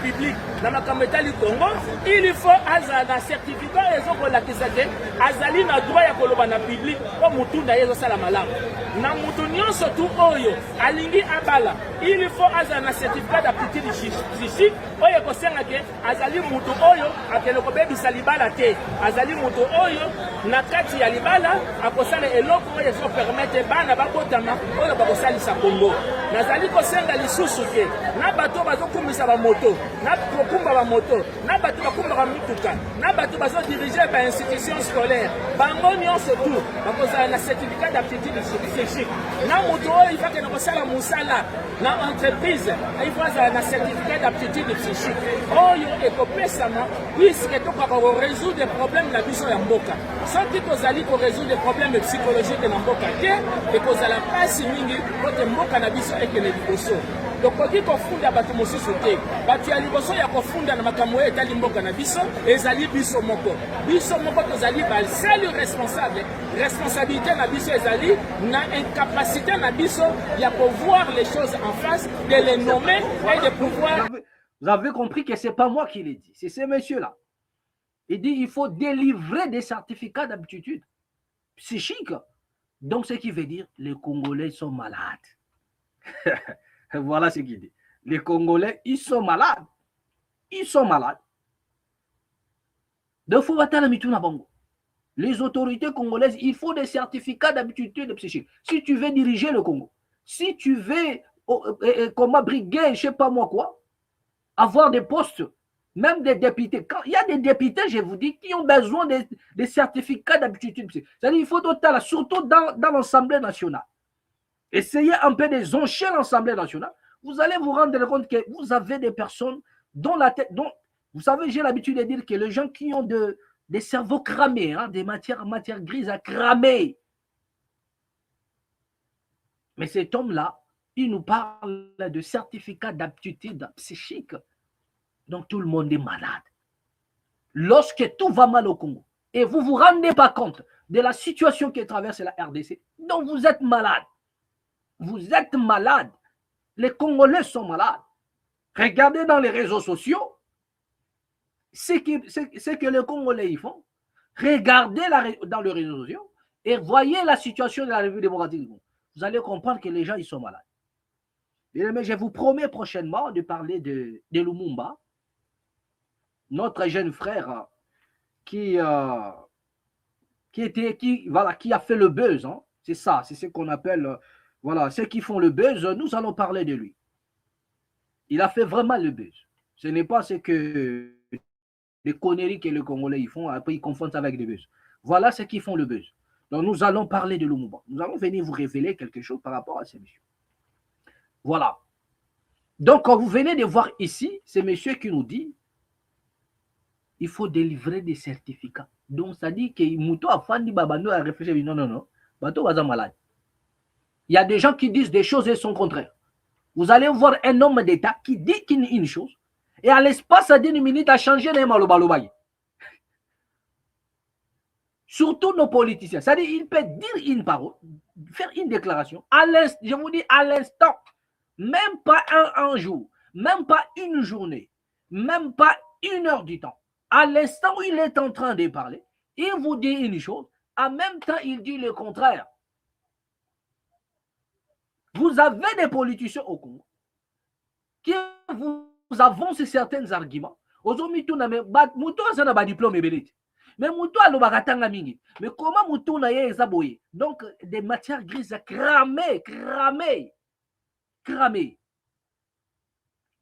Speaker 6: public, il faut un certificat azali na droit ya koloba na public ko mutu na yezo sala malamu na mutu nyonso tu oyo alingi abala il faut un certificat d'aptitude psychique oyo kosenga ke azali mutu oyo akele ko bebisa libala te azali mutu oyo na kati ya libala akosala eloko oyo so permettre bana bakotama oyo bakosalisa Kongo nazali kosenga lisusu ke na bato bazokumisa ba moto na kokumba ba moto na bato bakumba ba mituka na bato bazo diriger ba institution scolaire bango nyonso tu bakozala na certificat d'aptitude psychique na moto oyo ifake na kosala musala na entreprise il faut un certificat d'aptitude psychique oyo ekopesama puisque tokoka résoudre des problèmes na biso ya mboka soki tozali ko résoudre des problèmes psychologiques na mboka te ekozala pasi mingi kote mboka na biso ekele liboso donc oki kofunda bato mosusu te bato ya liboso ya kofunda na makambo oyo etali mboka na biso ezali biso moko tozali basali responsable responsabilité na biso ezali na incapacité na biso ya pouvoir les choses en face de les nommer et de pouvoir.
Speaker 2: Vous avez compris que ce n'est pas moi qui l'ai dit, c'est ce monsieur-là. Il dit qu'il faut délivrer des certificats d'aptitude psychique. Donc, ce qui veut dire les Congolais sont malades. Voilà ce qu'il dit. Les Congolais, ils sont malades. Ils sont malades. Donc, il faut battre la mituna bango. Les autorités congolaises, il faut des certificats d'aptitude psychique. Si tu veux diriger le Congo, si tu veux, comment briguer, je ne sais pas moi quoi, avoir des postes, même des députés. Quand il y a des députés, je vous dis, qui ont besoin des certificats d'aptitude psychique. C'est-à-dire qu'il faut total, surtout dans l'Assemblée nationale. Essayez un peu de zoncher l'Assemblée nationale. Vous allez vous rendre compte que vous avez des personnes dont la tête, vous savez, j'ai l'habitude de dire que les gens qui ont des cerveaux cramés, hein, des matières grises à cramer. Mais cet homme-là, il nous parle de certificat d'aptitude psychique. Donc tout le monde est malade. Lorsque tout va mal au Congo, et vous ne vous rendez pas compte de la situation qui traverse la RDC, donc vous êtes malade. Vous êtes malade. Les Congolais sont malades. Regardez dans les réseaux sociaux, ce que les Congolais y font, regardez dans les réseaux sociaux et voyez la situation de la République démocratique du Congo. Vous allez comprendre que les gens, ils sont malades. Mais je vous promets prochainement de parler de Lumumba, notre jeune frère qui a fait le buzz. Hein. C'est ça, c'est ce qu'on appelle, voilà, ceux qui font le buzz, nous allons parler de lui. Il a fait vraiment le buzz. Ce n'est pas ce que les conneries que les Congolais ils font, après ils confondent ça avec des buzz. Voilà ceux qui font le buzz. Donc nous allons parler de Lumumba. Nous allons venir vous révéler quelque chose par rapport à ces messieurs. Voilà. Donc quand vous venez de voir ici, ces messieurs qui nous dit il faut délivrer des certificats. Donc ça dit que Mouto a fandi babando a réfléchi, non, Bato va malade. Il y a des gens qui disent des choses et son contraire. Vous allez voir un homme d'État qui dit une chose et à l'espace d'une minute a changé les malobalobaye. Surtout nos politiciens. C'est-à-dire il peut dire une parole, faire une déclaration, je vous dis à l'instant, même pas un jour, même pas une journée, même pas une heure du temps. À l'instant où il est en train de parler, il vous dit une chose, en même temps il dit le contraire. Vous avez des politiciens au Congo qui vous avancent certains arguments. Aujourd'hui, tout n'a pas diplôme ébélite. Mais Moutou a l'obaratanga mingi. Mais comment Moutou n'a pas zaboye? Donc, des matières grises cramées.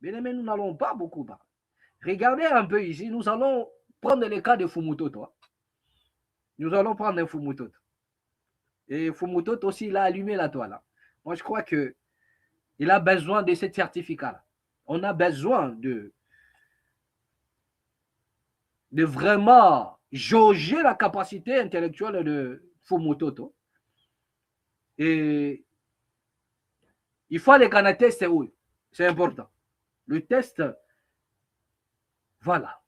Speaker 2: Mais nous n'allons pas beaucoup parler. Regardez un peu ici, nous allons prendre le cas de Fumutoto. Nous allons prendre un Fumutoto. Et Fumutoto aussi, il a allumé la toile. Moi, je crois qu'il a besoin de ce certificat-là. On a besoin de vraiment jauger la capacité intellectuelle de Fumutoto. Et il faut aller un test, c'est important. Le test, voilà,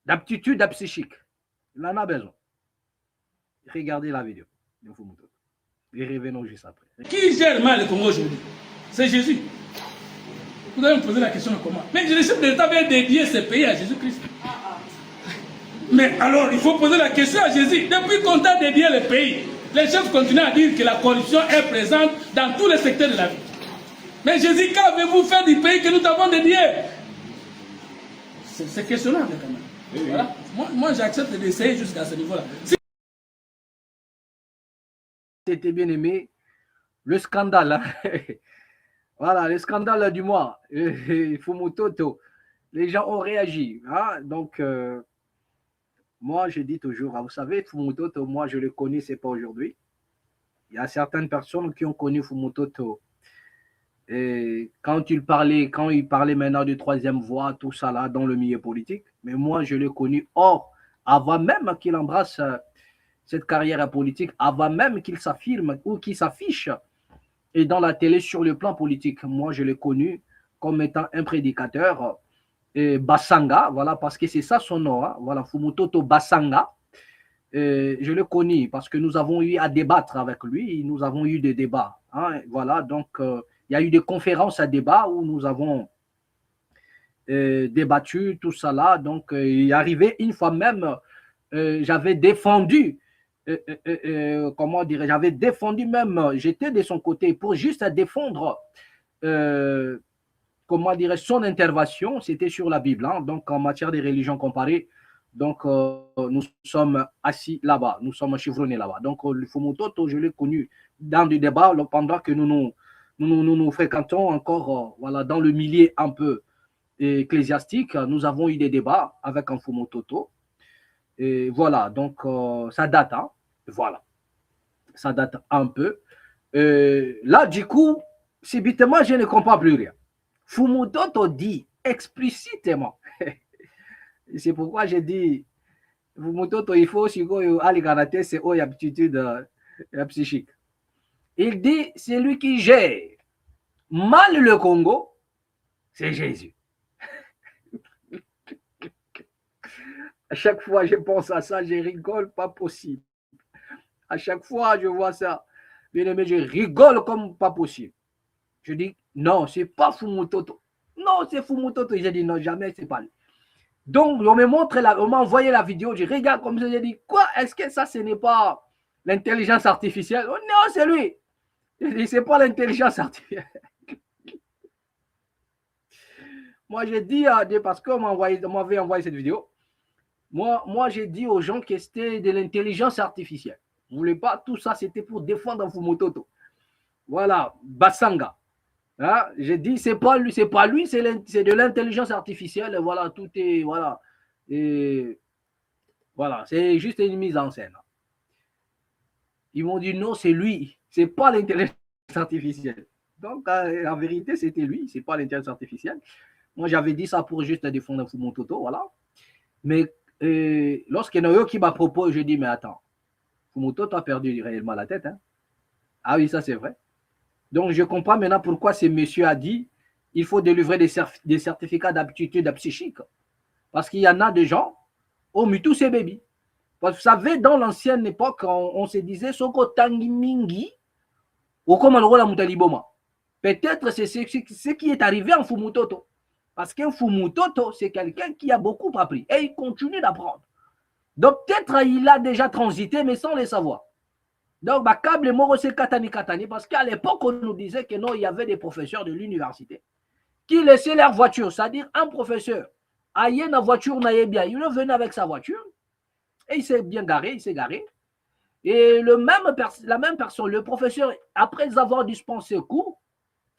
Speaker 2: d'aptitude psychique. Il en a besoin. Regardez la vidéo de Fumutoto. Et revenons juste après.
Speaker 7: Qui gère mal le Congo aujourd'hui? C'est Jésus. Vous allez me poser la question comment? Mais le chef de l'État vient dédier ce pays à Jésus-Christ. Mais alors, il faut poser la question à Jésus. Depuis qu'on a dédié le pays, les chefs continuent à dire que la corruption est présente dans tous les secteurs de la vie. Mais Jésus, qu'avez-vous fait du pays que nous avons dédié? C'est questionnable quand même. Oui. Voilà. Moi j'accepte d'essayer jusqu'à ce niveau-là.
Speaker 2: C'était bien aimé. Le scandale. Hein? Voilà, le scandale du mois. Fumutoto. Les gens ont réagi. Hein? Donc, moi, je dis toujours, vous savez, Fumutoto, moi, je le connais, c'est pas aujourd'hui. Il y a certaines personnes qui ont connu Fumutoto. Et quand il parlait maintenant de troisième voie, tout ça là, dans le milieu politique, mais moi, je l'ai connu avant même qu'il embrasse cette carrière politique, avant même qu'il s'affirme ou qu'il s'affiche et dans la télé sur le plan politique. Moi, je l'ai connu comme étant un prédicateur, Basanga, voilà, parce que c'est ça son nom, hein, voilà, Fumutoto Basanga. Je l'ai connu parce que nous avons eu à débattre avec lui, nous avons eu des débats, hein, voilà, donc il y a eu des conférences à débat où nous avons débattu tout ça là, donc il est arrivé une fois même, j'avais défendu, comment dire, j'avais défendu même, j'étais de son côté pour juste défendre, comment dire, son intervention, c'était sur la Bible, hein, donc en matière de religion comparée, donc nous sommes assis là-bas, nous sommes chevronnés là-bas, donc le Fumutoto, je l'ai connu dans des débats pendant que nous fréquentons encore voilà, dans le milieu un peu ecclésiastique, nous avons eu des débats avec un Fumutoto. Et voilà, donc ça date, hein, voilà, ça date un peu. Là, du coup, subitement, je ne comprends plus rien. Fumutoto dit explicitement, c'est pourquoi j'ai dit, Fumutoto, il faut aussi aller garder ses hautes aptitudes psychiques. Il dit, c'est lui qui gère mal le Congo, c'est Jésus. À chaque fois je pense à ça, je rigole, pas possible. À chaque fois je vois ça, bien aimé, je rigole comme pas possible. Je dis, non, c'est pas Fumutoto. Non, c'est Fumutoto. J'ai dit, non, jamais, c'est pas lui. Donc, on m'a envoyé la vidéo, je regarde comme ça, j'ai dit, quoi, est-ce que ça, ce n'est pas l'intelligence artificielle? Oh, non, c'est lui. Je dis, c'est pas l'intelligence artificielle. Moi, j'ai dit, parce qu'on m'avait envoyé cette vidéo, moi j'ai dit aux gens que c'était de l'intelligence artificielle. Vous ne voulez pas, tout ça, c'était pour défendre Fumutoto. Voilà, Bassanga. Hein? J'ai dit, c'est pas lui, c'est de l'intelligence artificielle. Voilà, tout est, voilà. Et voilà, c'est juste une mise en scène. Ils m'ont dit, non, c'est lui, c'est pas l'intelligence artificielle. Donc, en vérité, c'était lui, c'est pas l'intelligence artificielle. Moi, j'avais dit ça pour juste défendre Fumutoto, voilà. Mais lorsque Naoki m'a proposé, je dis, mais attends, Fumutoto a perdu réellement la tête. Hein? Ah oui, ça c'est vrai. Donc, je comprends maintenant pourquoi ce monsieur a dit il faut délivrer des certificats d'aptitude psychique. Parce qu'il y en a des gens, oh, Mutu, c'est baby. Parce que vous savez, dans l'ancienne époque, on se disait Soko Tangi Mingi, ou comme on Mutaliboma. Peut-être c'est ce qui est arrivé en Fumutoto. Parce qu'un Fumutoto, c'est quelqu'un qui a beaucoup appris et il continue d'apprendre. Donc, peut-être il a déjà transité, mais sans le savoir. Donc, câble moro c'est katani, parce qu'à l'époque, on nous disait que non, il y avait des professeurs de l'université qui laissaient leur voiture, c'est-à-dire un professeur, aïe, na voiture n'aille bien, il venait avec sa voiture et il s'est bien garé, il s'est garé. Et la même personne, le professeur, après avoir dispensé cours,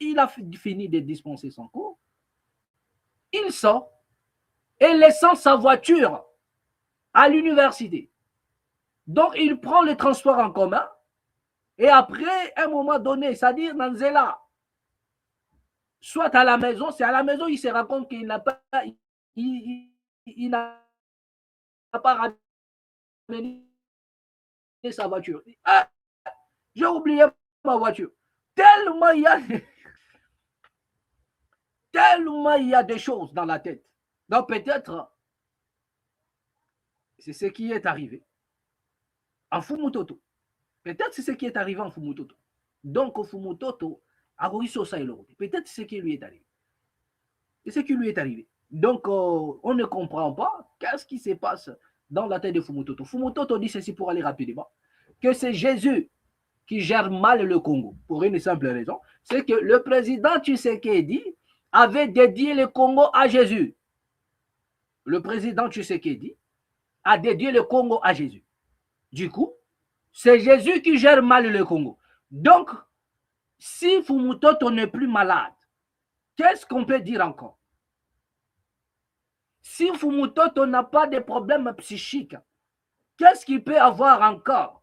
Speaker 2: il a fini de dispenser son cours, il sort et laissant sa voiture à l'université. Donc, il prend le transport en commun et après, à un moment donné, c'est-à-dire Nanzela, soit à la maison, c'est à la maison, il se rend compte qu'il n'a pas, il n'a pas ramené sa voiture. Ah, j'ai oublié ma voiture. Tellement il y a des choses dans la tête. Donc peut-être, c'est ce qui est arrivé en Fumutoto. Peut-être c'est ce qui est arrivé en Fumutoto. Donc Fumutoto, peut-être c'est ce qui lui est arrivé. C'est ce qui lui est arrivé. Donc on ne comprend pas qu'est-ce qui se passe dans la tête de Fumutoto. Fumutoto dit ceci pour aller rapidement, que c'est Jésus qui gère mal le Congo, pour une simple raison, c'est que le président Tshisekedi avait dédié le Congo à Jésus. Le président Tshisekedi a dédié le Congo à Jésus. Du coup, c'est Jésus qui gère mal le Congo. Donc, si Fumutoto n'est plus malade, qu'est-ce qu'on peut dire encore? Si Fumutoto n'a pas de problème psychique, qu'est-ce qu'il peut avoir encore?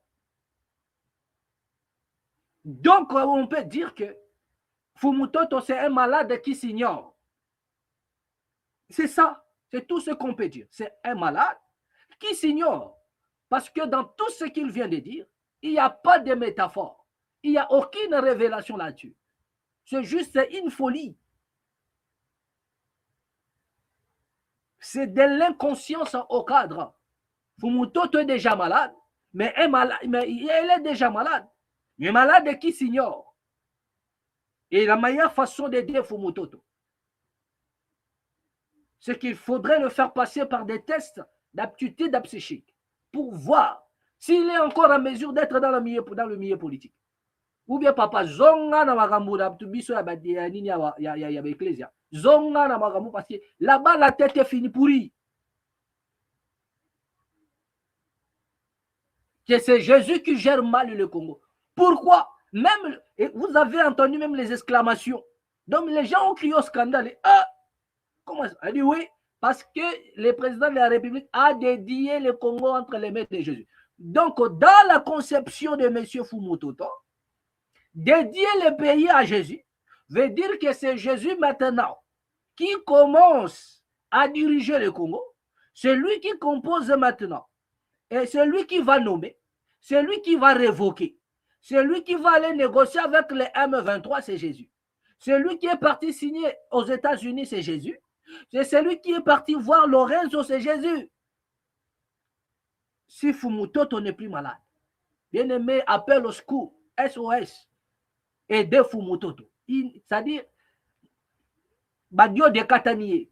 Speaker 2: Donc, on peut dire que Fumutoto, c'est un malade qui s'ignore. C'est ça, c'est tout ce qu'on peut dire. C'est un malade qui s'ignore. Parce que dans tout ce qu'il vient de dire, il n'y a pas de métaphore. Il n'y a aucune révélation là-dessus. C'est juste une folie. C'est de l'inconscience au cadre. Fumutoto est déjà malade, mais elle est déjà malade. Mais malade qui s'ignore. Et la meilleure façon d'aider Fumutoto, c'est qu'il faudrait le faire passer par des tests d'aptitude psychique pour voir s'il est encore en mesure d'être dans le milieu politique. Ou bien papa, zonga na magambo na biso ya nini ya ecclesia. Zonga na magambo parce que là-bas la tête est finie pourrie. Que c'est Jésus qui gère mal le Congo. Pourquoi? Même, et vous avez entendu même les exclamations. Donc les gens ont crié au scandale. Ah, comment ça? Elle dit oui, parce que le président de la République a dédié le Congo entre les mains de Jésus. Donc dans la conception de M. Fumutoto, dédier le pays à Jésus veut dire que c'est Jésus maintenant qui commence à diriger le Congo. C'est lui qui compose maintenant. Et c'est lui qui va nommer. C'est lui qui va révoquer. C'est lui qui va aller négocier avec les M23, c'est Jésus. C'est lui qui est parti signer aux États-Unis, c'est Jésus. C'est celui qui est parti voir Lorenzo, c'est Jésus. Si Fumutoto n'est plus malade, bien aimé, appelle au secours, SOS, aider Fumutoto. C'est-à-dire, Badio de Katanié.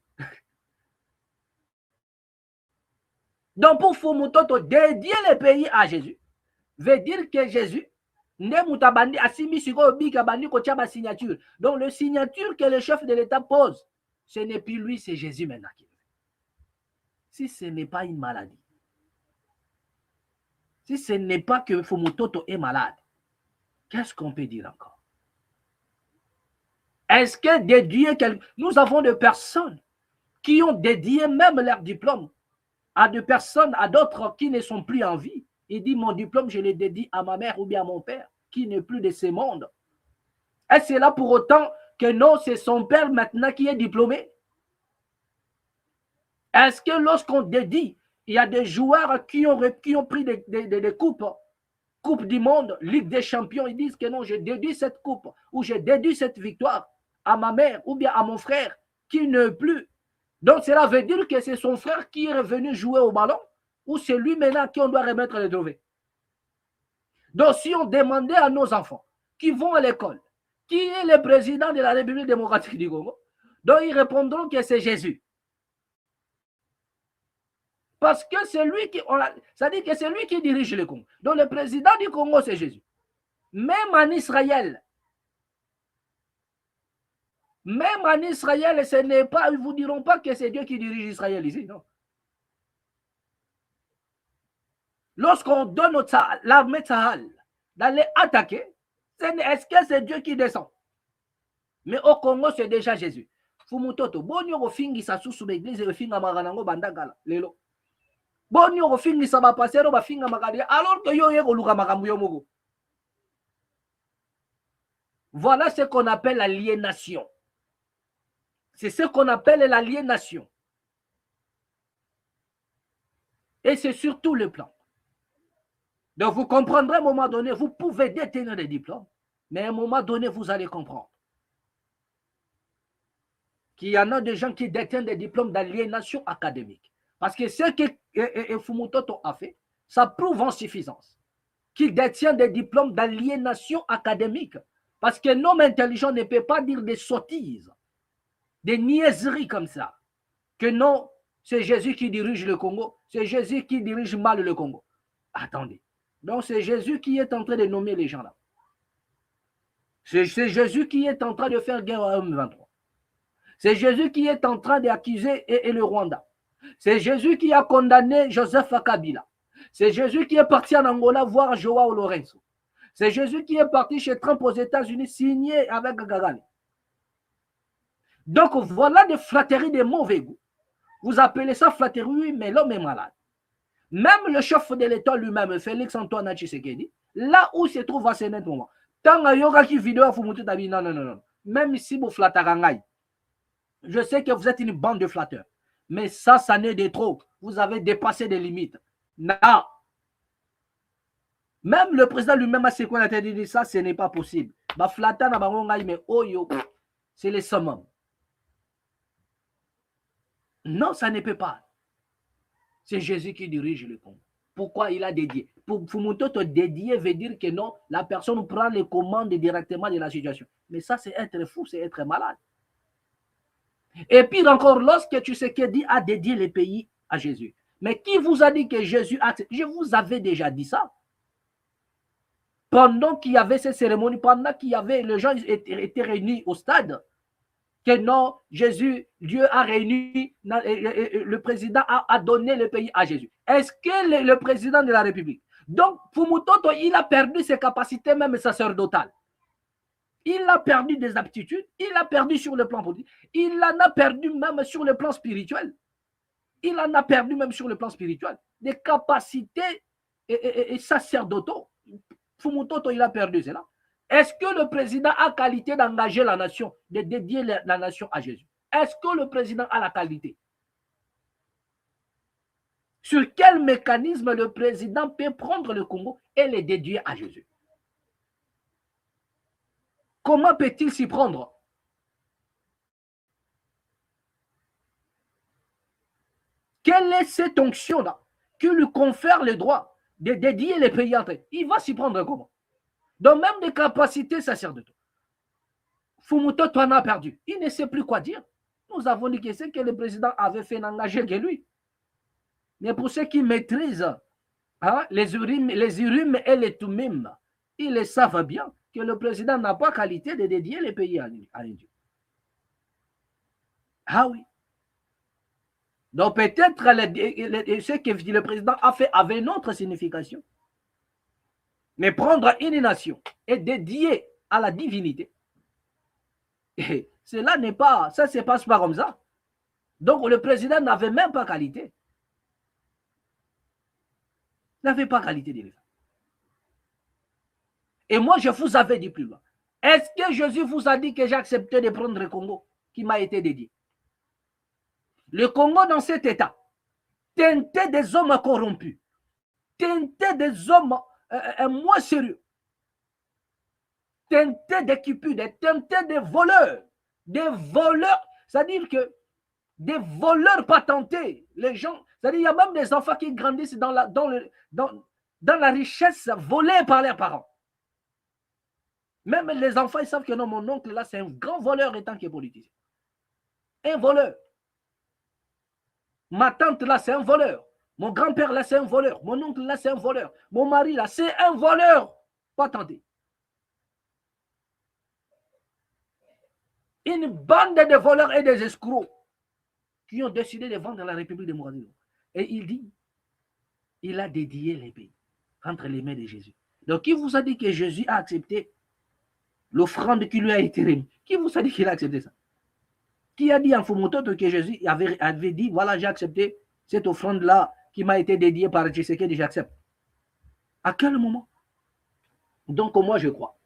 Speaker 2: Donc pour Fumutoto, dédier le pays à Jésus, veut dire que Jésus, donc le signature que le chef de l'État pose, ce n'est plus lui, c'est Jésus maintenant. Si ce n'est pas une maladie, si ce n'est pas que Fumutoto est malade, qu'est-ce qu'on peut dire encore? Est-ce que dédier nous avons des personnes qui ont dédié même leur diplôme à des personnes, à d'autres qui ne sont plus en vie. Il dit, mon diplôme, je l'ai dédié à ma mère ou bien à mon père, qui n'est plus de ce monde. Est-ce que c'est là pour autant que non, c'est son père maintenant qui est diplômé? Est-ce que lorsqu'on dédie, il y a des joueurs qui ont pris des coupes, Coupe du Monde, Ligue des Champions, ils disent que non, j'ai dédié cette coupe ou j'ai dédié cette victoire à ma mère ou bien à mon frère qui ne plus. Donc cela veut dire que c'est son frère qui est revenu jouer au ballon ou c'est lui maintenant qui on doit remettre les trophées. Donc si on demandait à nos enfants qui vont à l'école, qui est le président de la République démocratique du Congo, donc ils répondront que c'est Jésus. Parce que c'est lui qui, ça dit que c'est lui qui dirige le Congo. Donc le président du Congo, c'est Jésus. Même en Israël, ce n'est pas, ils ne vous diront pas que c'est Dieu qui dirige Israël ici, non. Lorsqu'on donne l'armée de Sahel d'aller attaquer, est-ce que c'est Dieu qui descend? Mais au Congo, c'est déjà Jésus. Fumutoto, bonyo ofingi sa susu l'église ofinga maganango bandagala lelo. Bonyo ofingi sa ba pasero ba finga magadi alors que yo yeko luka makambu yo moko. Voilà ce qu'on appelle l'aliénation. C'est ce qu'on appelle l'aliénation. Et c'est surtout le plan. Donc vous comprendrez à un moment donné, vous pouvez détenir des diplômes, mais à un moment donné, vous allez comprendre qu'il y en a des gens qui détiennent des diplômes d'aliénation académique. Parce que ce que Fumutoto a fait, ça prouve en suffisance qu'il détient des diplômes d'aliénation académique. Parce qu'un homme intelligent ne peut pas dire des sottises, des niaiseries comme ça. Que non, c'est Jésus qui dirige le Congo, c'est Jésus qui dirige mal le Congo. Attendez. Donc c'est Jésus qui est en train de nommer les gens là. C'est Jésus qui est en train de faire guerre à M23. C'est Jésus qui est en train d'accuser et le Rwanda. C'est Jésus qui a condamné Joseph Kabila. C'est Jésus qui est parti en Angola voir Joao Lorenzo. C'est Jésus qui est parti chez Trump aux États-Unis signé avec Kagame. Donc voilà des flatteries de mauvais goût. Vous appelez ça flatterie, oui, mais l'homme est malade. Même le chef de l'État lui-même, Félix Antoine Tshisekedi, là où se trouve à ce moment, tant qu'il y aura qui vidéo à Fumutu Tabi, non. Même si vous flatterez, je sais que vous êtes une bande de flatteurs, mais ça n'est de trop. Vous avez dépassé des limites. Non. Même le président lui-même a quoi dit ça, ce n'est pas possible. Mais c'est le summum. Non, ça ne peut pas. C'est Jésus qui dirige le Congo. Pourquoi il a dédié? Pour Fumutoto, dédier veut dire que non, la personne prend les commandes directement de la situation. Mais ça, c'est être fou, c'est être malade. Et puis encore, lorsque Tshisekedi a dédié le pays à Jésus. Mais qui vous a dit que Jésus a... Je vous avais déjà dit ça. Pendant qu'il y avait ces cérémonies, pendant qu'il y avait... Les gens étaient réunis au stade. Que non, Jésus, Dieu a réuni, le président a donné le pays à Jésus. Est-ce que le président de la République, donc Fumutoto, il a perdu ses capacités même sacerdotales. Il a perdu des aptitudes, il a perdu sur le plan politique, il en a perdu même sur le plan spirituel. Il en a perdu même sur le plan spirituel. Des capacités sacerdotaux. Fumutoto, il a perdu cela. Est-ce que le président a qualité d'engager la nation, de dédier la nation à Jésus? Est-ce que le président a la qualité? Sur quel mécanisme le président peut prendre le Congo et le dédier à Jésus? Comment peut-il s'y prendre? Quelle est cette onction-là qui lui confère le droit de dédier les pays entre eux? Il va s'y prendre comment? Donc même des capacités sacerdotales. Fumutoto en a perdu. Il ne sait plus quoi dire. Nous avons dit que c'est que le président avait fait n'engager que lui. Mais pour ceux qui maîtrisent les Urim et les Tumim, ils le savent bien que le président n'a pas qualité de dédier les pays à un Dieu. Ah oui. Donc peut-être ce que le président a fait avait une autre signification. Mais prendre une nation et dédier à la divinité, et cela n'est pas, ça ne se passe pas comme ça. Donc le président n'avait même pas qualité. Il n'avait pas qualité de le faire. Et moi, je vous avais dit plus loin. Est-ce que Jésus vous a dit que j'ai accepté de prendre le Congo qui m'a été dédié? Le Congo dans cet état, teinté des hommes corrompus, teinté des hommes moins sérieux, teinté des cupides, teinté des voleurs, c'est-à-dire que des voleurs patentés, les gens, c'est-à-dire il y a même des enfants qui grandissent dans la richesse volée par leurs parents. Même les enfants, ils savent que non, mon oncle là, c'est un grand voleur étant qu'il est politicien. Un voleur. Ma tante là, c'est un voleur. Mon grand-père là, c'est un voleur. Mon oncle là, c'est un voleur. Mon mari là, c'est un voleur patenté. Une bande de voleurs et des escrocs qui ont décidé de vendre la République démocratique. Et il dit, il a dédié les pays entre les mains de Jésus. Donc, qui vous a dit que Jésus a accepté l'offrande qui lui a été remise? Qui vous a dit qu'il a accepté ça? Qui a dit en Fumototo que Jésus avait dit, voilà, j'ai accepté cette offrande-là qui m'a été dédiée par Tshisekedi, j'accepte. À quel moment? Donc, moi, je crois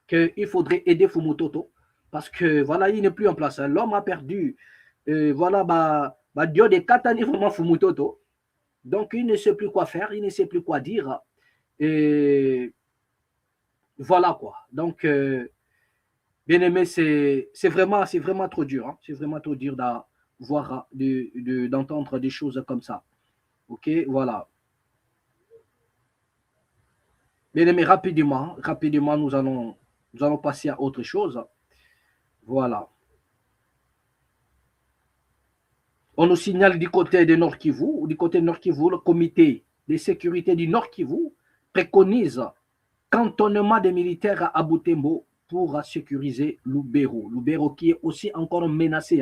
Speaker 2: qu'il faudrait aider Fumototo parce que, voilà, il n'est plus en place. L'homme a perdu, voilà, Dieu de Katani, vraiment Fumototo. Donc, il ne sait plus quoi faire, il ne sait plus quoi dire. Et voilà quoi. Donc, bien aimé, c'est vraiment trop dur. Hein? C'est vraiment trop dur d'entendre des choses comme ça. Ok, voilà. Bien aimé, rapidement, nous allons passer à autre chose. Voilà. On nous signale du côté de Nord Kivu, le comité de sécurité du Nord Kivu préconise cantonnement des militaires à Butembo pour sécuriser Lubero. Lubero qui est aussi encore menacé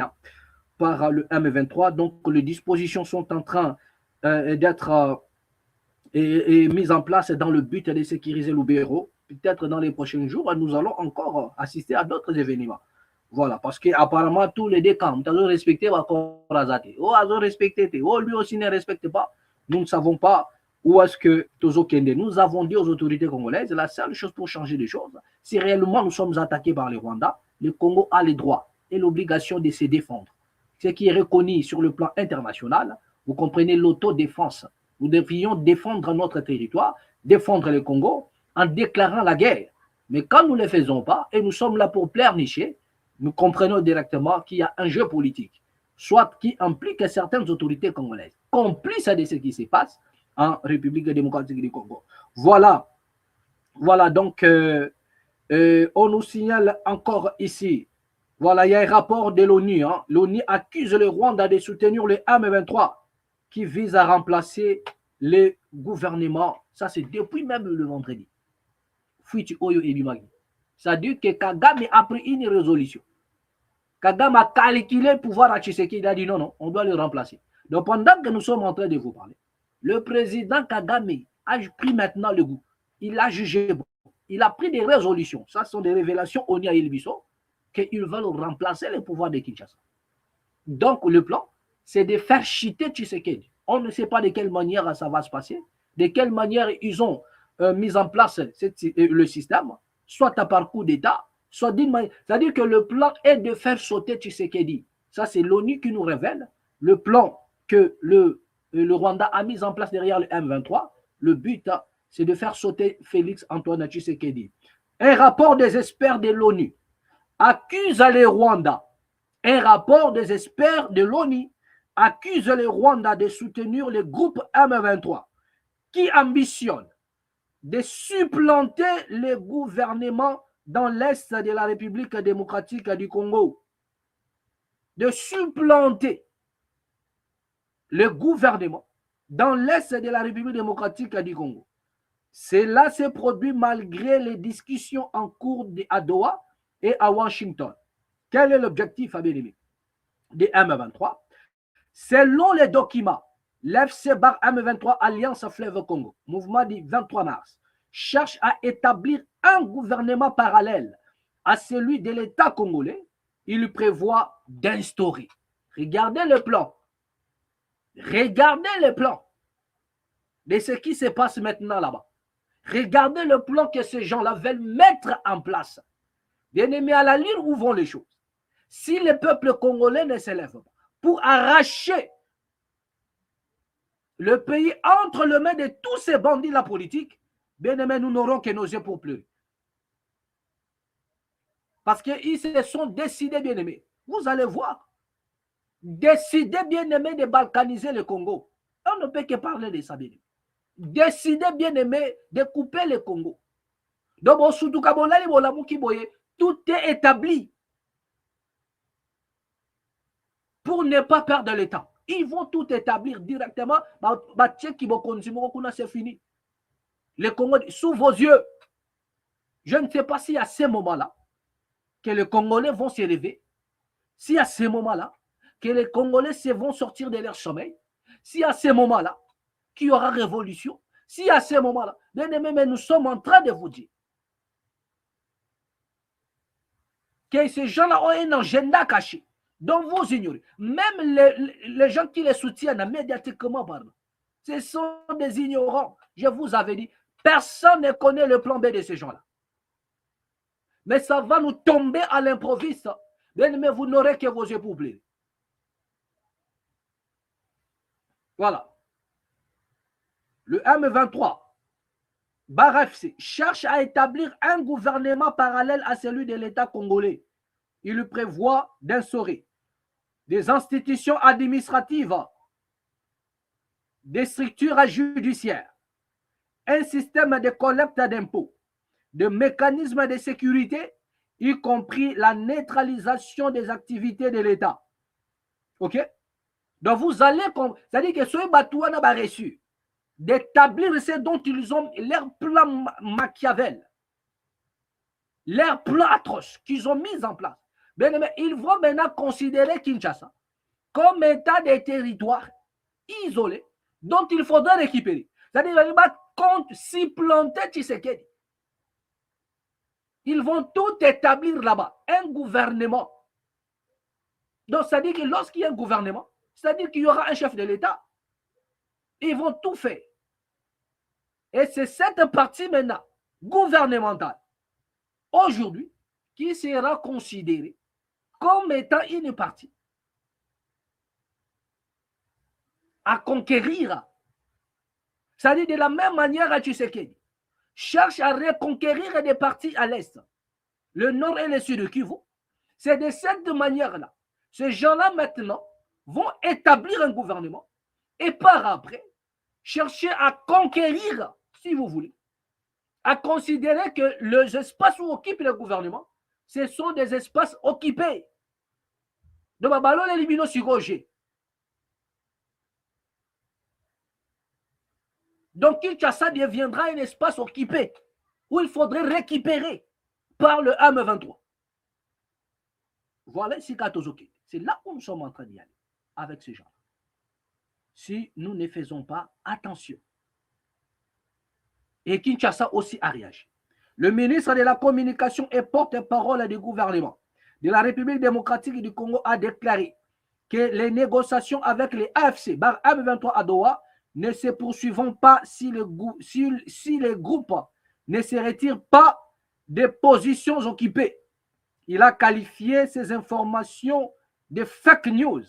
Speaker 2: par le M23. Donc, les dispositions sont en train d'être mises en place dans le but de sécuriser Lubero. Peut-être dans les prochains jours, nous allons encore assister à d'autres événements. Voilà, parce qu'apparemment, tous les deux camps, ils ont respecté lui aussi ne respecte pas. Nous ne savons pas où est-ce que Tozo Kende. Nous avons dit aux autorités congolaises, la seule chose pour changer les choses, si réellement nous sommes attaqués par les Rwandais, le Congo a les droits et l'obligation de se défendre. Ce qui est reconnu sur le plan international, vous comprenez l'autodéfense. Nous devrions défendre notre territoire, défendre le Congo en déclarant la guerre. Mais quand nous ne le faisons pas et nous sommes là pour pleurnicher, nous comprenons directement qu'il y a un jeu politique, soit qui implique certaines autorités congolaises, complices de ce qui se passe en République démocratique du Congo. Voilà, donc on nous signale encore ici, voilà, il y a un rapport de l'ONU. Hein. L'ONU accuse le Rwanda de soutenir le M23 qui vise à remplacer le gouvernement. Ça, c'est depuis même le vendredi. Fuichi Oyo Ebimagi. Ça dit que Kagame a pris une résolution. Kagame a calculé le pouvoir à Tshisekedi. Il a dit non, on doit le remplacer. Donc pendant que nous sommes en train de vous parler, le président Kagame a pris maintenant le goût. Il a jugé bon. Il a pris des résolutions. Ça sont des révélations au Nia Ilbiso qu'ils veulent remplacer le pouvoir de Kinshasa. Donc le plan, c'est de faire chuter Tshisekedi. On ne sait pas de quelle manière ça va se passer, de quelle manière ils ont mis en place le système, soit par coup d'État, soit d'une manière. C'est-à-dire que le plan est de faire sauter Tshisekedi. Ça, c'est l'ONU qui nous révèle. Le plan que le Rwanda a mis en place derrière le M23, le but, c'est de faire sauter Félix Antoine Tshisekedi. Un rapport des experts de l'ONU accuse le Rwanda. Un rapport des experts de l'ONU accuse le Rwanda de soutenir le groupe M23 qui ambitionne de supplanter le gouvernement dans l'est de la République démocratique du Congo. De supplanter le gouvernement dans l'est de la République démocratique du Congo. Cela s'est produit malgré les discussions en cours à Doha et à Washington. Quel est l'objectif, bien-aimé, des M23? Selon les documents, l'FC-M23 Alliance Fleuve Congo, mouvement du 23 mars, cherche à établir un gouvernement parallèle à celui de l'État congolais. Il prévoit d'instaurer. Regardez le plan. Regardez le plan de ce qui se passe maintenant là-bas. Regardez le plan que ces gens-là veulent mettre en place. Bien-aimés, à la ligne où vont les choses. Si le peuple congolais ne s'élève pas pour arracher le pays entre les mains de tous ces bandits la politique, bien-aimés, nous n'aurons que nos yeux pour pleurer. Parce qu'ils se sont décidés, bien-aimés. Vous allez voir. Décidez, bien-aimés, de balkaniser le Congo. On ne peut que parler de ça, bien-aimés. Décidez, bien-aimés, de couper le Congo. Donc, tout est établi pour ne pas perdre le temps. Ils vont tout établir directement. C'est fini. Le Congo, sous vos yeux. Je ne sais pas si à ce moment-là, que les Congolais vont se lever, si à ce moment-là, que les Congolais vont sortir de leur sommeil, si à ce moment-là, qu'il y aura révolution, si à ce moment-là, bien aimé, mais nous sommes en train de vous dire que ces gens-là ont un agenda caché, dont vous ignorez. Même les gens qui les soutiennent médiatiquement, pardon, ce sont des ignorants. Je vous avais dit, personne ne connaît le plan B de ces gens-là. Mais ça va nous tomber à l'improviste. Bien aimé, vous n'aurez que vos yeux pour pleurer. Voilà. Le M23, Barafc, cherche à établir un gouvernement parallèle à celui de l'État congolais. Il prévoit d'instaurer des institutions administratives, des structures judiciaires, un système de collecte d'impôts, de mécanismes de sécurité, y compris la neutralisation des activités de l'État. OK? Donc vous allez, c'est-à-dire que ce Batouana va reçu d'établir ce dont ils ont leur plan Machiavel, leur plan atroce qu'ils ont mis en place. Bien, mais ils vont maintenant considérer Kinshasa comme état de territoire isolé dont il faudra récupérer. C'est-à-dire qu'ils vont supplanter Tshisekedi. Ils vont tout établir là-bas, un gouvernement. Donc, c'est-à-dire que lorsqu'il y a un gouvernement, c'est-à-dire qu'il y aura un chef de l'État. Ils vont tout faire. Et c'est cette partie maintenant gouvernementale, aujourd'hui, qui sera considérée comme étant une partie à conquérir. C'est-à-dire de la même manière à Tshisekedi cherche à reconquérir des parties à l'est, le nord et le sud de Kivu. C'est de cette manière-là. Ces gens-là maintenant vont établir un gouvernement et par après chercher à conquérir, si vous voulez, à considérer que les espaces où occupe le gouvernement, ce sont des espaces occupés. De Babalo les Libino Sugoje. Donc Kinshasa deviendra un espace occupé où il faudrait récupérer par le M23. Voilà ici Katozoki. C'est là où nous sommes en train d'y aller avec ces gens. Si nous ne faisons pas attention. Et Kinshasa aussi a réagi. Le ministre de la Communication et porte-parole du gouvernement de la République démocratique du Congo a déclaré que les négociations avec les AFC, M23 à Doha, ne se poursuivront pas si les groupes ne se retirent pas des positions occupées. Il a qualifié ces informations de fake news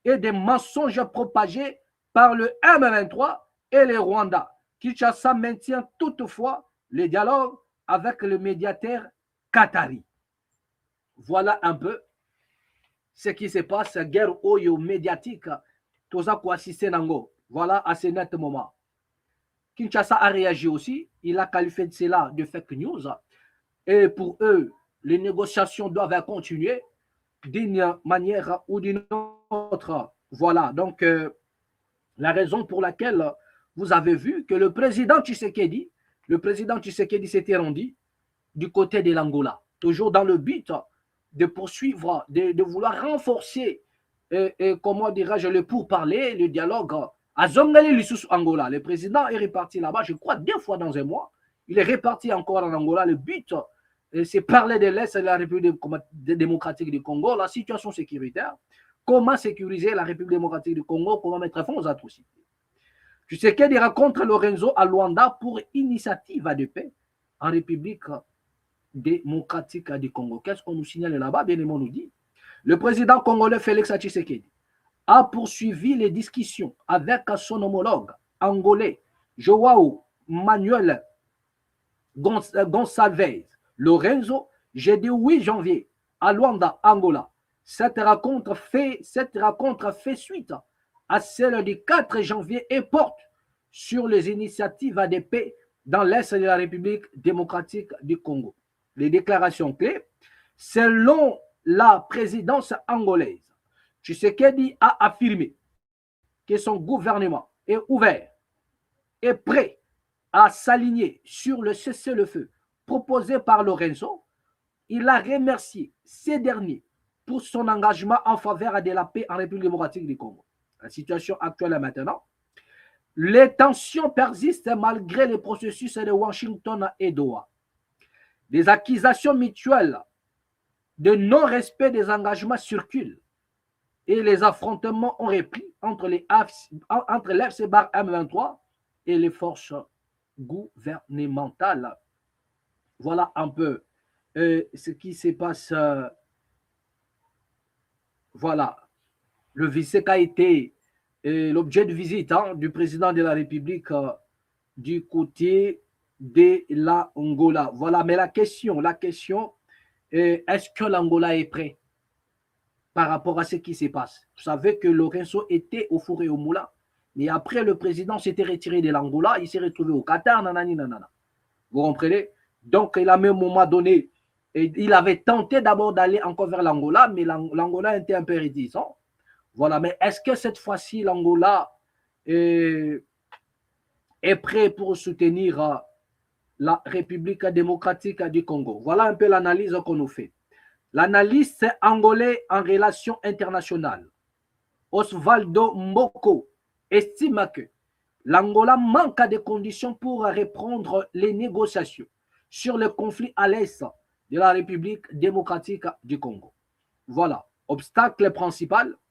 Speaker 2: et des mensonges propagés par le M23 et les Rwandais. Kinshasa maintient toutefois le dialogue avec le médiateur qatari. Voilà un peu ce qui se passe, guerre oyo médiatique, toza ko assister nango. Voilà à ce net moment. Kinshasa a réagi aussi, il a qualifié cela de fake news. Et pour eux, les négociations doivent continuer d'une manière ou d'une autre. Voilà, donc La raison pour laquelle vous avez vu que le président Tshisekedi s'était rendu du côté de l'Angola, toujours dans le but de poursuivre, de vouloir renforcer, comment dirais-je, le pourparler, le dialogue à Zongali Lissus Angola. Le président est reparti là-bas, je crois, 2 fois dans un mois. Il est reparti encore en Angola. Le but, c'est parler de l'Est de la République démocratique du Congo, la situation sécuritaire, comment sécuriser la République démocratique du Congo, comment mettre fin aux atrocités. Tshisekedi rencontre Lorenzo à Luanda pour initiative de paix en République démocratique du Congo. Qu'est-ce qu'on nous signale là-bas? Bien aimé, on nous dit. Le président congolais Félix Tshisekedi a poursuivi les discussions avec son homologue angolais Joao Manuel Gonçalves Lorenzo, jeudi 8 janvier à Luanda, Angola. Cette rencontre fait suite à celle du 4 janvier et porte sur les initiatives de paix dans l'Est de la République démocratique du Congo. Les déclarations clés, selon la présidence angolaise, Tshisekedi a affirmé que son gouvernement est ouvert et prêt à s'aligner sur le cessez-le-feu proposé par Lorenzo. Il a remercié ces derniers pour son engagement en faveur de la paix en République démocratique du Congo. La situation actuelle est maintenant. Les tensions persistent malgré les processus de Washington et Doha. Des accusations mutuelles de non-respect des engagements circulent et les affrontements ont repris entre l'FC-Bar M23 et les forces gouvernementales. Voilà un peu ce qui se passe. Voilà. Le VICEC a été l'objet de visite du président de la République du côté de l'Angola. Voilà, mais la question, est-ce que l'Angola est prêt par rapport à ce qui se passe? Vous savez que Lorenzo était au four et au moulin, mais après le président s'était retiré de l'Angola, il s'est retrouvé au Qatar, nanani, nanana. Vous comprenez? Donc, il a même un moment donné, il avait tenté d'abord d'aller encore vers l'Angola, mais l'Angola était un peu réticent. Voilà, mais est-ce que cette fois-ci, l'Angola est prêt pour soutenir la République démocratique du Congo? Voilà un peu l'analyse qu'on nous fait. L'analyste angolais en relations internationales, Osvaldo Mboko, estime que l'Angola manque de conditions pour reprendre les négociations sur le conflit à l'est de la République démocratique du Congo. Voilà,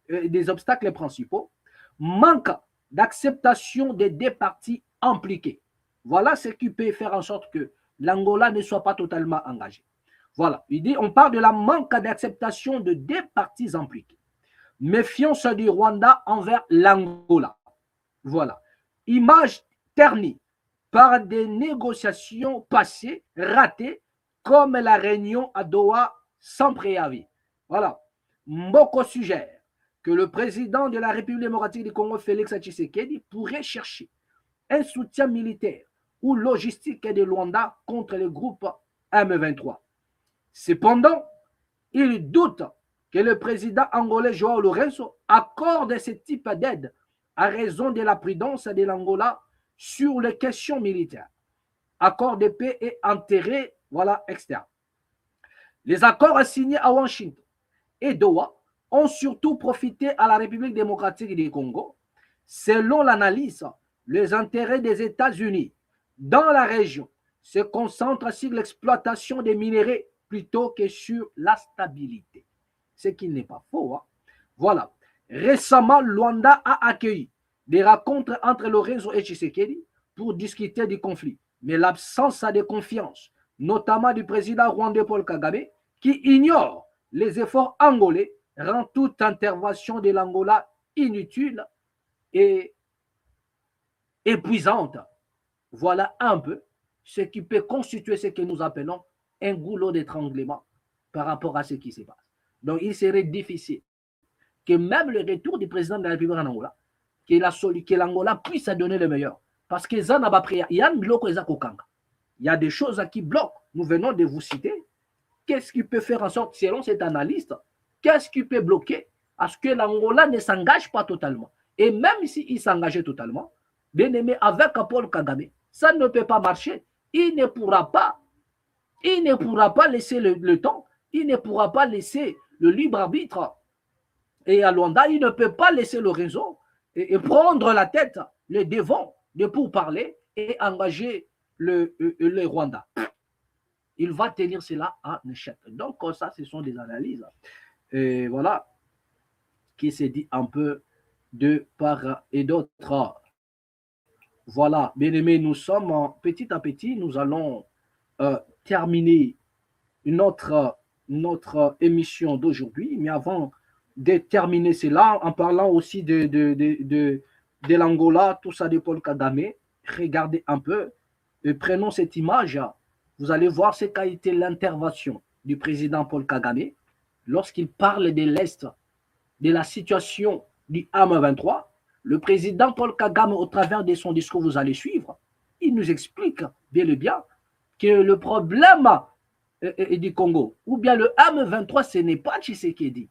Speaker 2: des obstacles principaux, manque d'acceptation des 2 parties impliquées. Voilà ce qui peut faire en sorte que l'Angola ne soit pas totalement engagée. Voilà, on parle de la manque d'acceptation de 2 parties impliquées. Méfiance du Rwanda envers l'Angola. Voilà, image ternie par des négociations passées, ratées, comme la réunion à Doha sans préavis. Voilà, Mboko suggère que le président de la République démocratique du Congo, Félix Tshisekedi, pourrait chercher un soutien militaire ou logistique de Luanda contre le groupe M23. Cependant, il doute que le président angolais Joao Lorenzo accorde ce type d'aide à raison de la prudence de l'Angola sur les questions militaires. Accord de paix et intérêt, voilà, externe. Les accords signés à Washington et Doha ont surtout profité à la République démocratique du Congo. Selon l'analyse, les intérêts des États-Unis dans la région se concentrent sur l'exploitation des minéraux plutôt que sur la stabilité. Ce qui n'est pas faux. Hein? Voilà. Récemment, Luanda a accueilli des rencontres entre Lorenzo et Tshisekedi pour discuter du conflit. Mais l'absence de confiance, notamment du président rwandais Paul Kagame, qui ignore les efforts angolais, rend toute intervention de l'Angola inutile et épuisante. Voilà un peu ce qui peut constituer ce que nous appelons un goulot d'étranglement par rapport à ce qui se passe. Donc, il serait difficile que même le retour du président de la République en Angola, que l'Angola puisse donner le meilleur. Parce que il y a des choses qui bloquent. Nous venons de vous citer. Qu'est-ce qui peut faire en sorte, selon cet analyste, qu'est-ce qui peut bloquer à ce que l'Angola ne s'engage pas totalement? Et même s'il s'engageait totalement, bien aimé, avec Paul Kagame, ça ne peut pas marcher. Il ne pourra pas laisser le temps, il ne pourra pas laisser le libre arbitre. Et à Luanda, il ne peut pas laisser le réseau et prendre la tête, le devant de pourparler et engager le Rwanda. Il va tenir cela en échec. Donc, ça, ce sont des analyses. Et voilà, qui s'est dit un peu de part et d'autre. Voilà, bien aimés, nous sommes petit à petit, nous allons terminer notre émission d'aujourd'hui. Mais avant de terminer cela, en parlant aussi de l'Angola, tout ça de Paul Kagame, regardez un peu, et prenons cette image, vous allez voir ce qu'a été l'intervention du président Paul Kagame lorsqu'il parle de l'Est, de la situation du M23. Le président Paul Kagame, au travers de son discours, vous allez suivre, il nous explique bien et bien que le problème du Congo, ou bien le M23, ce n'est pas Tshisekedi.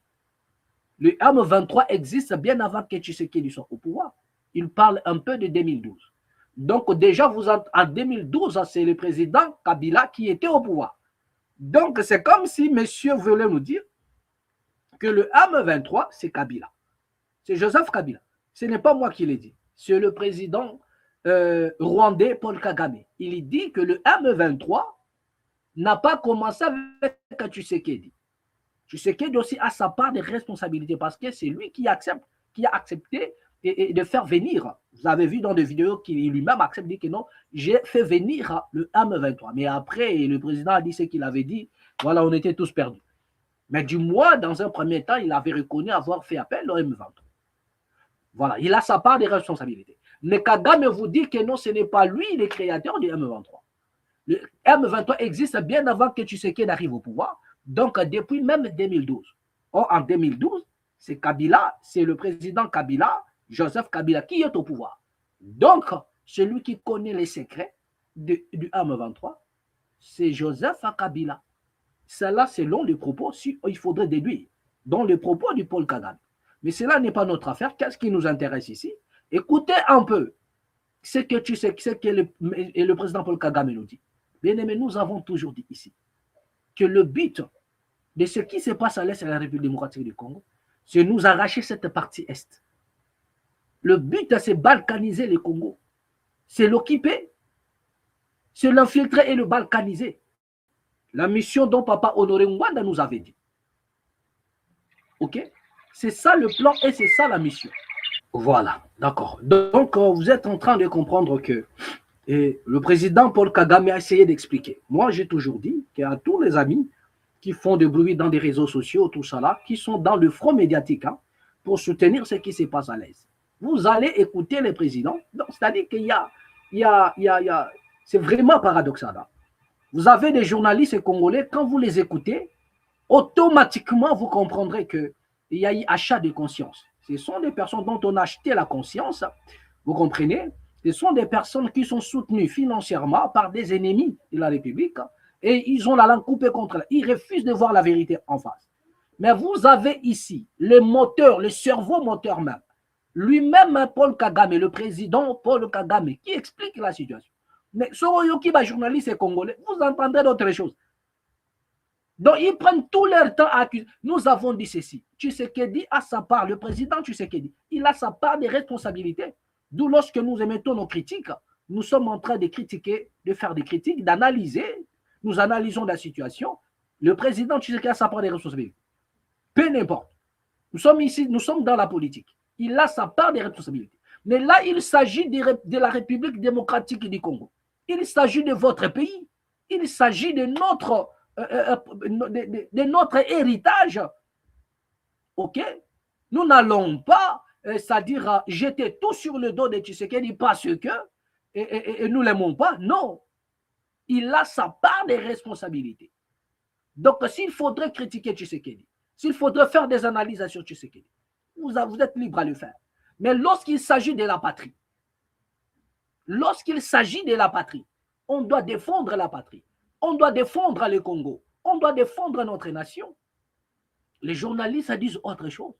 Speaker 2: Le M23 existe bien avant que Tshisekedi soit au pouvoir. Il parle un peu de 2012. Donc déjà, en 2012, c'est le président Kabila qui était au pouvoir. Donc c'est comme si monsieur voulait nous dire que le M23, c'est Kabila. C'est Joseph Kabila. Ce n'est pas moi qui l'ai dit. C'est le président rwandais Paul Kagame. Il dit que le M23 n'a pas commencé avec Tshisekedi. Tshisekedi aussi a sa part de responsabilité parce que c'est lui qui a accepté de faire venir. Vous avez vu dans des vidéos qu'il lui-même accepte, dit que non, j'ai fait venir le M23. Mais après, le président a dit ce qu'il avait dit. Voilà, on était tous perdus. Mais du moins, dans un premier temps, il avait reconnu avoir fait appel au M23. Voilà, il a sa part de responsabilité. Mais Kagame vous dit que non, ce n'est pas lui le créateur du M23. Le M23 existe bien avant que Tshisekedi arrive au pouvoir, donc depuis même 2012. Or, en 2012, c'est Kabila, c'est le président Kabila, Joseph Kabila, qui est au pouvoir. Donc, celui qui connaît les secrets du M23, c'est Joseph Kabila. Cela, selon les propos, il faudrait déduire, dans les propos du Paul Kagame. Mais cela n'est pas notre affaire. Qu'est-ce qui nous intéresse ici? Écoutez un peu ce que le président Paul Kagame nous dit. Bien aimé, nous avons toujours dit ici que le but de ce qui se passe à l'Est de la République démocratique du Congo, c'est nous arracher cette partie Est. Le but, c'est balkaniser le Congo. C'est l'occuper, c'est l'infiltrer et le balkaniser. La mission dont Papa Honoré Ngwanda nous avait dit. Ok? C'est ça le plan et c'est ça la mission. Voilà, d'accord. Donc, vous êtes en train de comprendre que le président Paul Kagame a essayé d'expliquer. Moi, j'ai toujours dit qu'à tous les amis qui font du bruit dans des réseaux sociaux, tout ça là, qui sont dans le front médiatique pour soutenir ce qui se passe à l'Est, vous allez écouter les présidents. C'est-à-dire qu'il y a c'est vraiment paradoxal. Vous avez des journalistes congolais, quand vous les écoutez, automatiquement, vous comprendrez qu'il y a eu achat de conscience. Ce sont des personnes dont on a acheté la conscience, vous comprenez? Ce sont des personnes qui sont soutenues financièrement par des ennemis de la République et ils ont la langue coupée contre elle. Ils refusent de voir la vérité en face. Mais vous avez ici le moteur, le cerveau moteur même. Lui-même, Paul Kagame, le président Paul Kagame, qui explique la situation. Mais Soroyoki, journaliste congolais, vous entendrez d'autres choses. Donc, ils prennent tout leur temps à accuser. Nous avons dit ceci. Tshisekedi a sa part, le président Tshisekedi, il a sa part de responsabilité. D'où lorsque nous émettons nos critiques, nous sommes en train de critiquer, de faire des critiques, d'analyser. Nous analysons la situation. Le président Tshisekedi a sa part de responsabilité. Peu n'importe. Nous sommes ici, nous sommes dans la politique. Il a sa part de responsabilité. Mais là, il s'agit de la République démocratique du Congo. Il s'agit de votre pays. Il s'agit de notre héritage. Ok? Nous n'allons pas, c'est-à-dire jeter tout sur le dos de Tshisekedi parce que et nous ne l'aimons pas. Non. Il a sa part de responsabilité. Donc, s'il faudrait critiquer Tshisekedi, s'il faudrait faire des analyses sur Tshisekedi, vous êtes libre à le faire. Mais lorsqu'il s'agit de la patrie, on doit défendre la patrie. On doit défendre le Congo. On doit défendre notre nation. Les journalistes disent autre chose.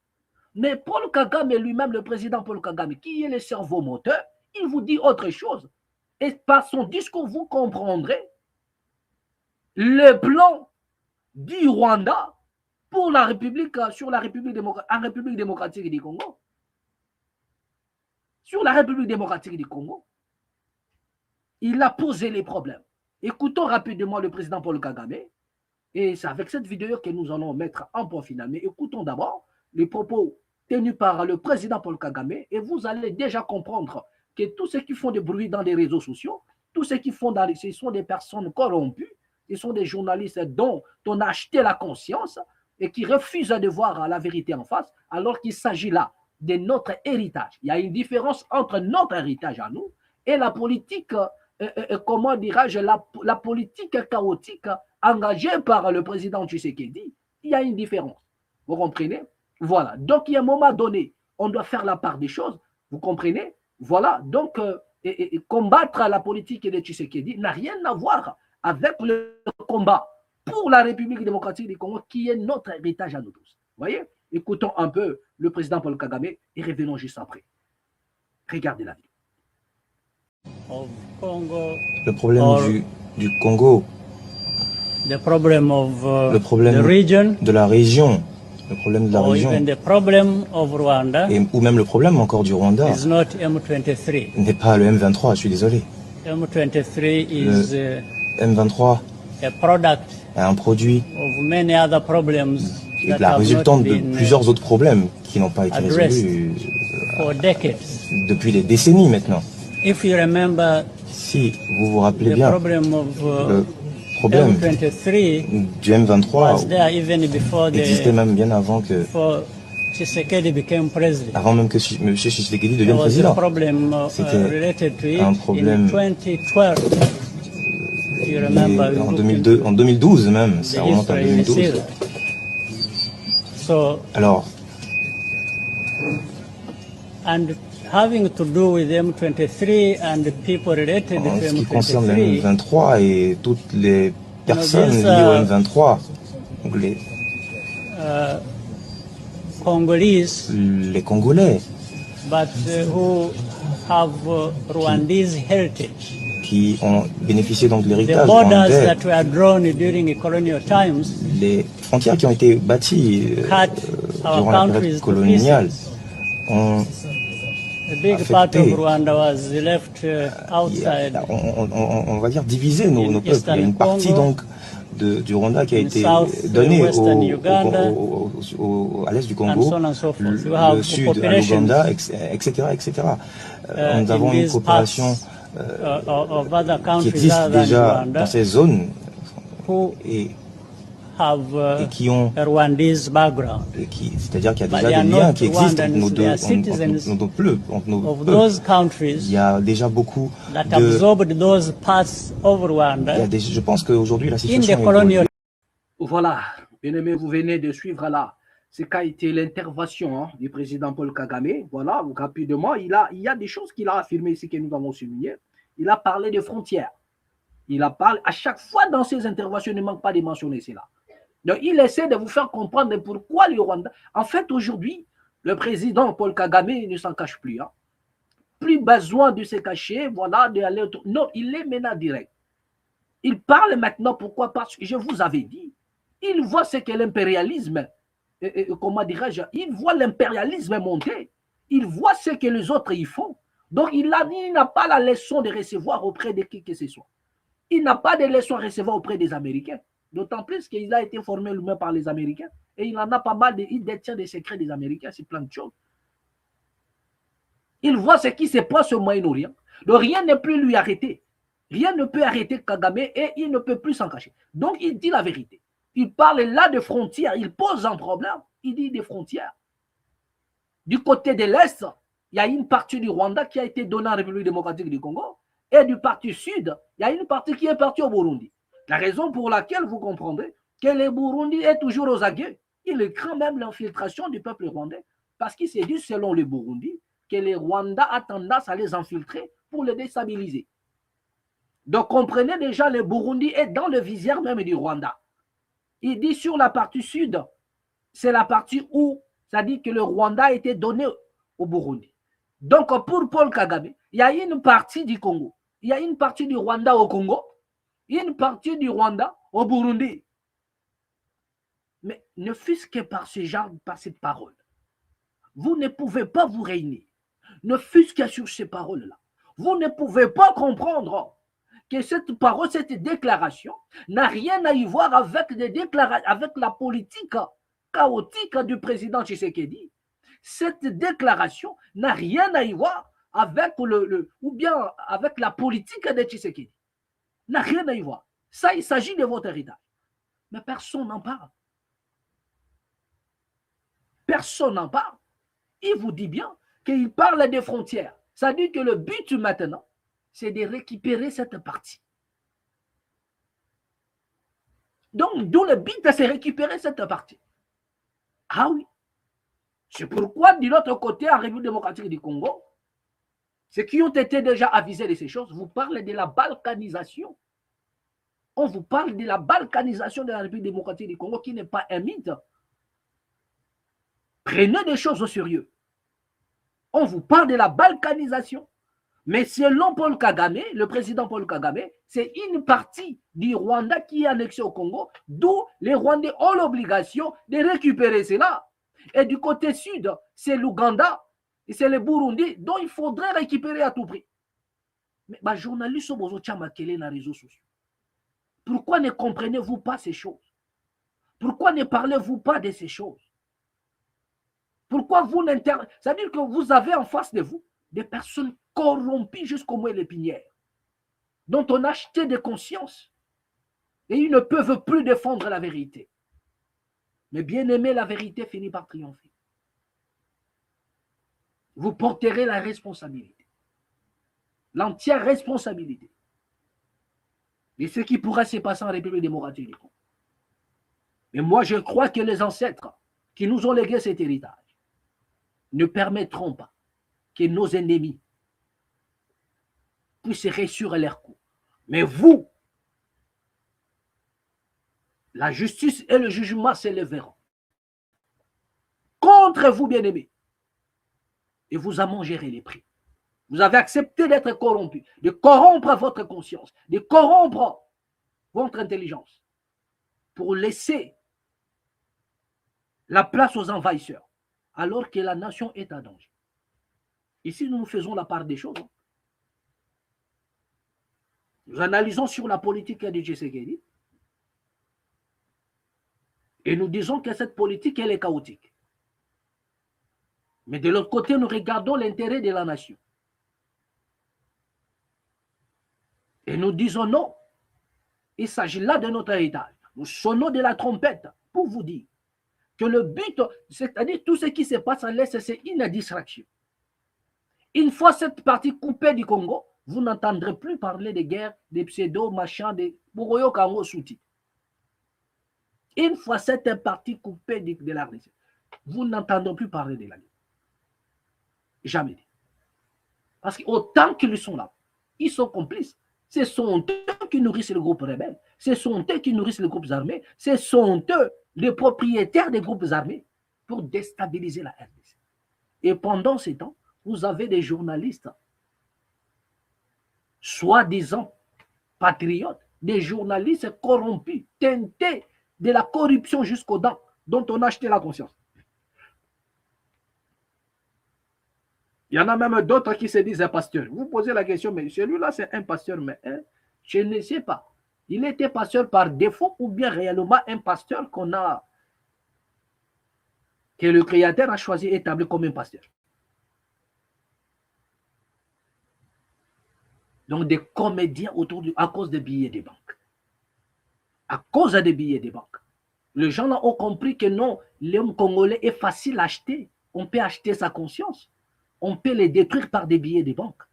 Speaker 2: Mais Paul Kagame lui-même, le président Paul Kagame, qui est le cerveau moteur, il vous dit autre chose. Et par son discours, vous comprendrez le plan du Rwanda pour la République, sur la République démocratique du Congo. Sur la République démocratique du Congo, il a posé les problèmes. Écoutons rapidement le président Paul Kagame. Et c'est avec cette vidéo que nous allons mettre en point final. Mais écoutons d'abord les propos tenus par le président Paul Kagame. Et vous allez déjà comprendre que tous ceux qui font du bruit dans les réseaux sociaux, tous ceux qui font ce sont des personnes corrompues, ce sont des journalistes dont on a acheté la conscience et qui refusent de voir la vérité en face, alors qu'il s'agit là de notre héritage. Il y a une différence entre notre héritage à nous et la politique, comment dirais-je, la politique chaotique engagée par le président Tshisekedi. Il y a une différence. Vous comprenez? Voilà. Donc, il y a un moment donné, on doit faire la part des choses. Vous comprenez? Voilà. Donc, combattre la politique de Tshisekedi n'a rien à voir avec le combat pour la République démocratique du Congo, qui est notre héritage à nous tous. Vous voyez? Écoutons un peu le président Paul Kagame et revenons juste après. Regardez la vidéo.
Speaker 8: Le problème du Congo, le problème de la région, le problème de la région, ou même le problème encore du Rwanda, n'est pas le M23, je suis désolé. Le M23 est un produit la résultante de plusieurs autres problèmes qui n'ont pas été résolus depuis des décennies maintenant. Si vous vous rappelez bien, le problème du M23 existait même bien avant que M. Tshisekedi devienne président. C'était un problème en 2012 même, ça remonte en 2012. Alors,
Speaker 9: and having to do with M23 and the people related to
Speaker 8: M23, en ce qui concerne le M23 et toutes les personnes liées au M23, donc les Congolais,
Speaker 9: but who have Rwandese heritage.
Speaker 8: Qui ont bénéficié donc de l'héritage rwandais, les frontières qui ont été bâties durant la période coloniale ont affecté, on va dire divisé nos peuples. Il y a une partie donc du Rwanda qui a été donnée à l'est du Congo, le sud à l'Ouganda, etc. Nous avons une coopération qui existe déjà dans ces zones et qui ont, c'est-à-dire qu'il y a déjà des liens qui existent entre nos deux peuples. Il y a déjà beaucoup je pense qu'aujourd'hui la situation est...
Speaker 2: Voilà, bien aimé, vous venez de suivre là ce qu'a été l'intervention du président Paul Kagame. Voilà, rapidement, il y a des choses qu'il a affirmées ici que nous avons soulignées. Il a parlé de frontières. Il a parlé, à chaque fois dans ses interventions, il ne manque pas de mentionner cela. Donc, il essaie de vous faire comprendre pourquoi le Rwanda... En fait, aujourd'hui, le président Paul Kagame ne s'en cache plus. Hein. Plus besoin de se cacher, voilà, d'aller autour. Non, il est maintenant direct. Il parle maintenant, pourquoi? Parce que je vous avais dit, il voit ce qu'est l'impérialisme. Comment dirais-je, il voit l'impérialisme monter, il voit ce que les autres y font. Donc, il n'a pas la leçon de recevoir auprès de qui que ce soit. Il n'a pas de leçon à recevoir auprès des Américains. D'autant plus qu'il a été formé lui-même par les Américains. Et il en a pas mal, il détient des secrets des Américains, c'est plein de choses. Il voit ce qui se passe au Moyen-Orient. Donc, rien ne peut lui arrêter. Rien ne peut arrêter Kagame et il ne peut plus s'en cacher. Donc, il dit la vérité. Il parle là de frontières, il pose un problème, il dit des frontières. Du côté de l'Est, il y a une partie du Rwanda qui a été donnée à la République démocratique du Congo, et du parti sud, il y a une partie qui est partie au Burundi. La raison pour laquelle vous comprendrez que le Burundi est toujours aux aguets, il craint même l'infiltration du peuple rwandais, parce qu'il s'est dit, selon le Burundi, que le Rwanda a tendance à les infiltrer pour les déstabiliser. Donc comprenez déjà, le Burundi est dans le visière même du Rwanda. Il dit sur la partie sud, c'est la partie où Ça dit que le Rwanda a été donné au Burundi. Donc, pour Paul Kagame, il y a une partie du Congo, il y a une partie du Rwanda au Congo, une partie du Rwanda au Burundi. Mais ne fût-ce que par ce genre, par cette parole, vous ne pouvez pas vous réunir. Ne fût-ce que sur ces paroles-là. Vous ne pouvez pas comprendre que cette parole, cette déclaration n'a rien à y voir avec, avec la politique chaotique du président Tshisekedi. Cette déclaration n'a rien à y voir avec ou bien avec la politique de Tshisekedi. N'a rien à y voir. Ça, il s'agit de votre héritage. Mais personne n'en parle. Personne n'en parle. Il vous dit bien qu'il parle des frontières. Ça dit que le but maintenant, c'est de récupérer cette partie. Donc, d'où le but, c'est récupérer cette partie. Ah oui. C'est pourquoi, de l'autre côté, en République démocratique du Congo, ceux qui ont été déjà avisés de ces choses, vous parlez de la balkanisation. On vous parle de la balkanisation de la République démocratique du Congo, qui n'est pas un mythe. Prenez des choses au sérieux. On vous parle de la balkanisation. Mais selon Paul Kagame, le président Paul Kagame, c'est une partie du Rwanda qui est annexée au Congo, d'où les Rwandais ont l'obligation de récupérer cela. Et du côté sud, c'est l'Ouganda et c'est le Burundi, dont il faudrait récupérer à tout prix. Mais les journalistes sont besoin de les réseaux sociaux. Pourquoi ne comprenez-vous pas ces choses? Pourquoi ne parlez-vous pas de ces choses? Pourquoi vous n'intervenez? C'est-à-dire que vous avez en face de vous des personnes corrompues jusqu'au moins l'épinière, dont on a acheté des consciences et ils ne peuvent plus défendre la vérité. Mais bien aimé, la vérité finit par triompher. Vous porterez la responsabilité, l'entière responsabilité de ce qui pourrait se passer en République démocratique du Congo. Mais moi, je crois que les ancêtres qui nous ont légué cet héritage ne permettront pas que nos ennemis puissent réussir leur coup. Mais vous, la justice et le jugement s'élèveront contre vous, bien-aimés. Et vous en mangerez les prix. Vous avez accepté d'être corrompu, de corrompre votre conscience, de corrompre votre intelligence pour laisser la place aux envahisseurs, alors que la nation est en danger. Ici, nous faisons la part des choses. Nous analysons sur la politique de Tshisekedi et nous disons que cette politique, elle est chaotique. Mais de l'autre côté, nous regardons l'intérêt de la nation. Et nous disons non. Il s'agit là de notre héritage. Nous sonnons de la trompette pour vous dire que le but, c'est-à-dire tout ce qui se passe en l'Est, c'est une distraction. Une fois cette partie coupée du Congo, vous n'entendrez plus parler de guerre, des pseudo-machins, des Bouroyo Kango Souti. Une fois cette partie coupée de la RDC, vous n'entendrez plus parler de la guerre. Jamais. Parce qu'autant qu'ils sont là, ils sont complices. Ce sont eux qui nourrissent le groupe rebelle. Ce sont eux qui nourrissent les groupes armés. Ce sont eux les propriétaires des groupes armés pour déstabiliser la RDC. Et pendant ce temps, vous avez des journalistes, soi-disant patriotes, des journalistes corrompus, teintés de la corruption jusqu'aux dents, dont on a acheté la conscience. Il y en a même d'autres qui se disent un pasteur. Vous posez la question, mais celui-là, c'est un pasteur, mais je ne sais pas. Il était pasteur par défaut ou bien réellement un pasteur que le Créateur a choisi et établi comme un pasteur. Donc des comédiens à cause des billets des banques. À cause des billets des banques. Les gens là ont compris que non, l'homme congolais est facile à acheter. On peut acheter sa conscience. On peut les détruire par des billets des banques.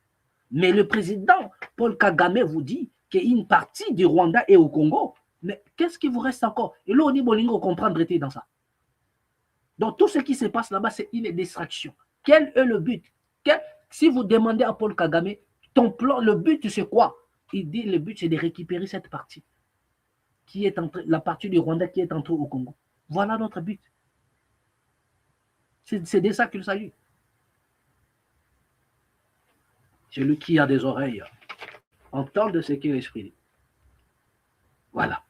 Speaker 2: Mais le président Paul Kagame vous dit qu'une partie du Rwanda est au Congo. Mais qu'est-ce qui vous reste encore? Et là, on dit Bolingo comprendre dans ça. Donc tout ce qui se passe là-bas, c'est une distraction. Quel est le but? Si vous demandez à Paul Kagame, ton plan, le but c'est quoi? Il dit le but c'est de récupérer cette partie qui est la partie du Rwanda qui est entrée au Congo. Voilà notre but. C'est de ça qu'il s'agit. Celui qui a des oreilles entend de ce que l'Esprit dit. Voilà.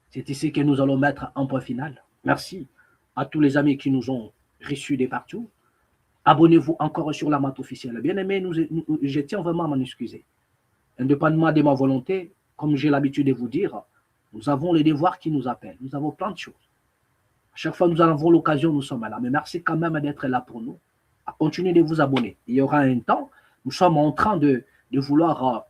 Speaker 2: C'est ici que nous allons mettre un point final. Merci à tous les amis qui nous ont reçus de partout. Abonnez-vous encore sur la mat officielle. Bien aimé, je tiens vraiment à m'en excuser. Indépendamment de ma volonté, comme j'ai l'habitude de vous dire, nous avons les devoirs qui nous appellent. Nous avons plein de choses. À chaque fois que nous avons l'occasion, nous sommes là. Mais merci quand même d'être là pour nous. Continuez de vous abonner. Il y aura un temps, nous sommes en train de vouloir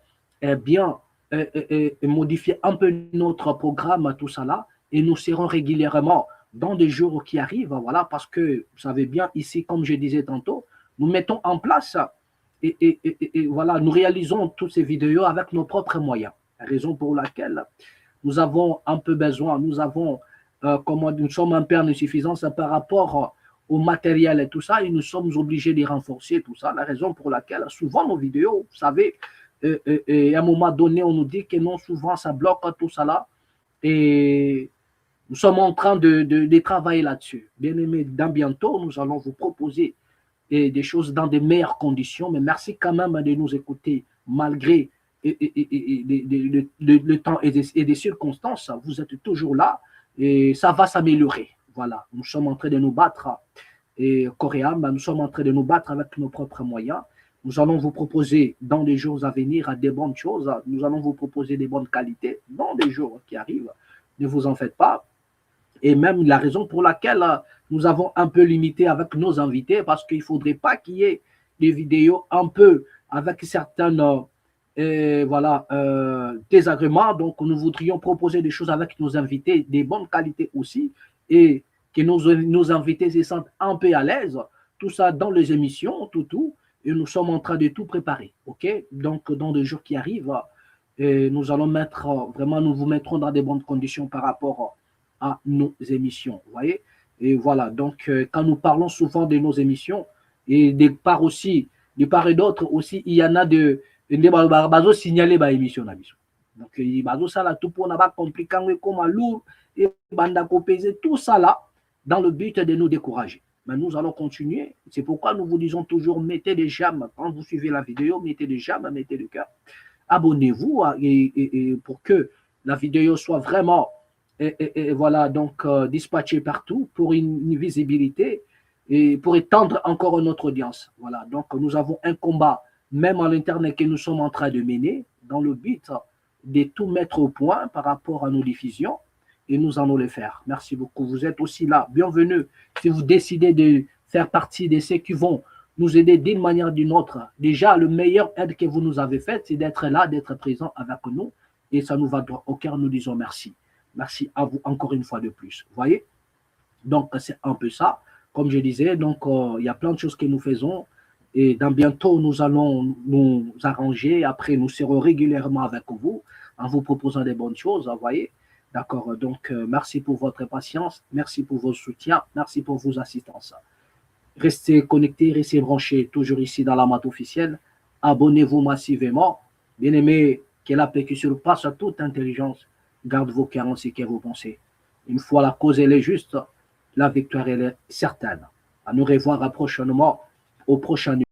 Speaker 2: modifier un peu notre programme, tout ça là, et nous serons régulièrement dans des jours qui arrivent, voilà, parce que vous savez bien, ici, comme je disais tantôt, nous mettons en place et voilà, nous réalisons toutes ces vidéos avec nos propres moyens. La raison pour laquelle nous avons un peu besoin, nous sommes un peu en insuffisance par rapport au matériel et tout ça, et nous sommes obligés de renforcer tout ça. La raison pour laquelle souvent nos vidéos, vous savez, à un moment donné, on nous dit que non, souvent ça bloque tout ça là, et nous sommes en train de travailler là-dessus. Bien aimé, dans bientôt, nous allons vous proposer des choses dans de meilleures conditions, mais merci quand même de nous écouter malgré le temps et des circonstances. Vous êtes toujours là et ça va s'améliorer. Voilà, nous sommes en train de nous battre et Coréam, nous sommes en train de nous battre avec nos propres moyens. Nous allons vous proposer dans les jours à venir des bonnes choses. Nous allons vous proposer des bonnes qualités dans les jours qui arrivent. Ne vous en faites pas. Et même la raison pour laquelle nous avons un peu limité avec nos invités, parce qu'il ne faudrait pas qu'il y ait des vidéos un peu avec certains désagréments. Donc, nous voudrions proposer des choses avec nos invités, des bonnes qualités aussi, et que nos invités se sentent un peu à l'aise. Tout ça dans les émissions, tout. Et nous sommes en train de tout préparer. OK? Donc, dans les jours qui arrivent, nous allons nous vous mettrons dans des bonnes conditions par rapport à nos émissions. Vous voyez? Et voilà. Donc, quand nous parlons souvent de nos émissions, et de part et d'autre aussi, il y en a de signaler ma émission. Donc, il y a ça là, tout pour n'a pas compris quand comme lourd et bandako peser tout ça là, dans le but de nous décourager. Mais nous allons continuer. C'est pourquoi nous vous disons toujours, mettez des j'aime. Quand vous suivez la vidéo, mettez des j'aime, mettez des cœurs. Abonnez-vous et pour que la vidéo soit vraiment voilà, donc dispatchée partout pour une visibilité et pour étendre encore notre audience. Voilà, donc nous avons un combat, même à l'internet, que nous sommes en train de mener dans le but de tout mettre au point par rapport à nos diffusions. Et nous allons le faire. Merci beaucoup. Vous êtes aussi là. Bienvenue. Si vous décidez de faire partie de ceux qui vont nous aider d'une manière ou d'une autre, déjà, le meilleur aide que vous nous avez fait, c'est d'être là, d'être présent avec nous. Et ça nous va droit au cœur. Nous disons merci. Merci à vous encore une fois de plus. Vous voyez? Donc, c'est un peu ça. Comme je disais, donc, il y a plein de choses que nous faisons. Et dans bientôt, nous allons nous arranger. Après, nous serons régulièrement avec vous en vous proposant des bonnes choses. Vous voyez? D'accord, donc merci pour votre patience, merci pour vos soutiens, merci pour vos assistances. Restez connectés, restez branchés, toujours ici dans la mat officielle. Abonnez-vous massivement. Bien aimé, que la paix qui surpasse toute intelligence garde vos cœurs ainsi que vos pensées. Une fois la cause elle est juste, la victoire elle est certaine. À nous revoir prochainement au prochain numéro.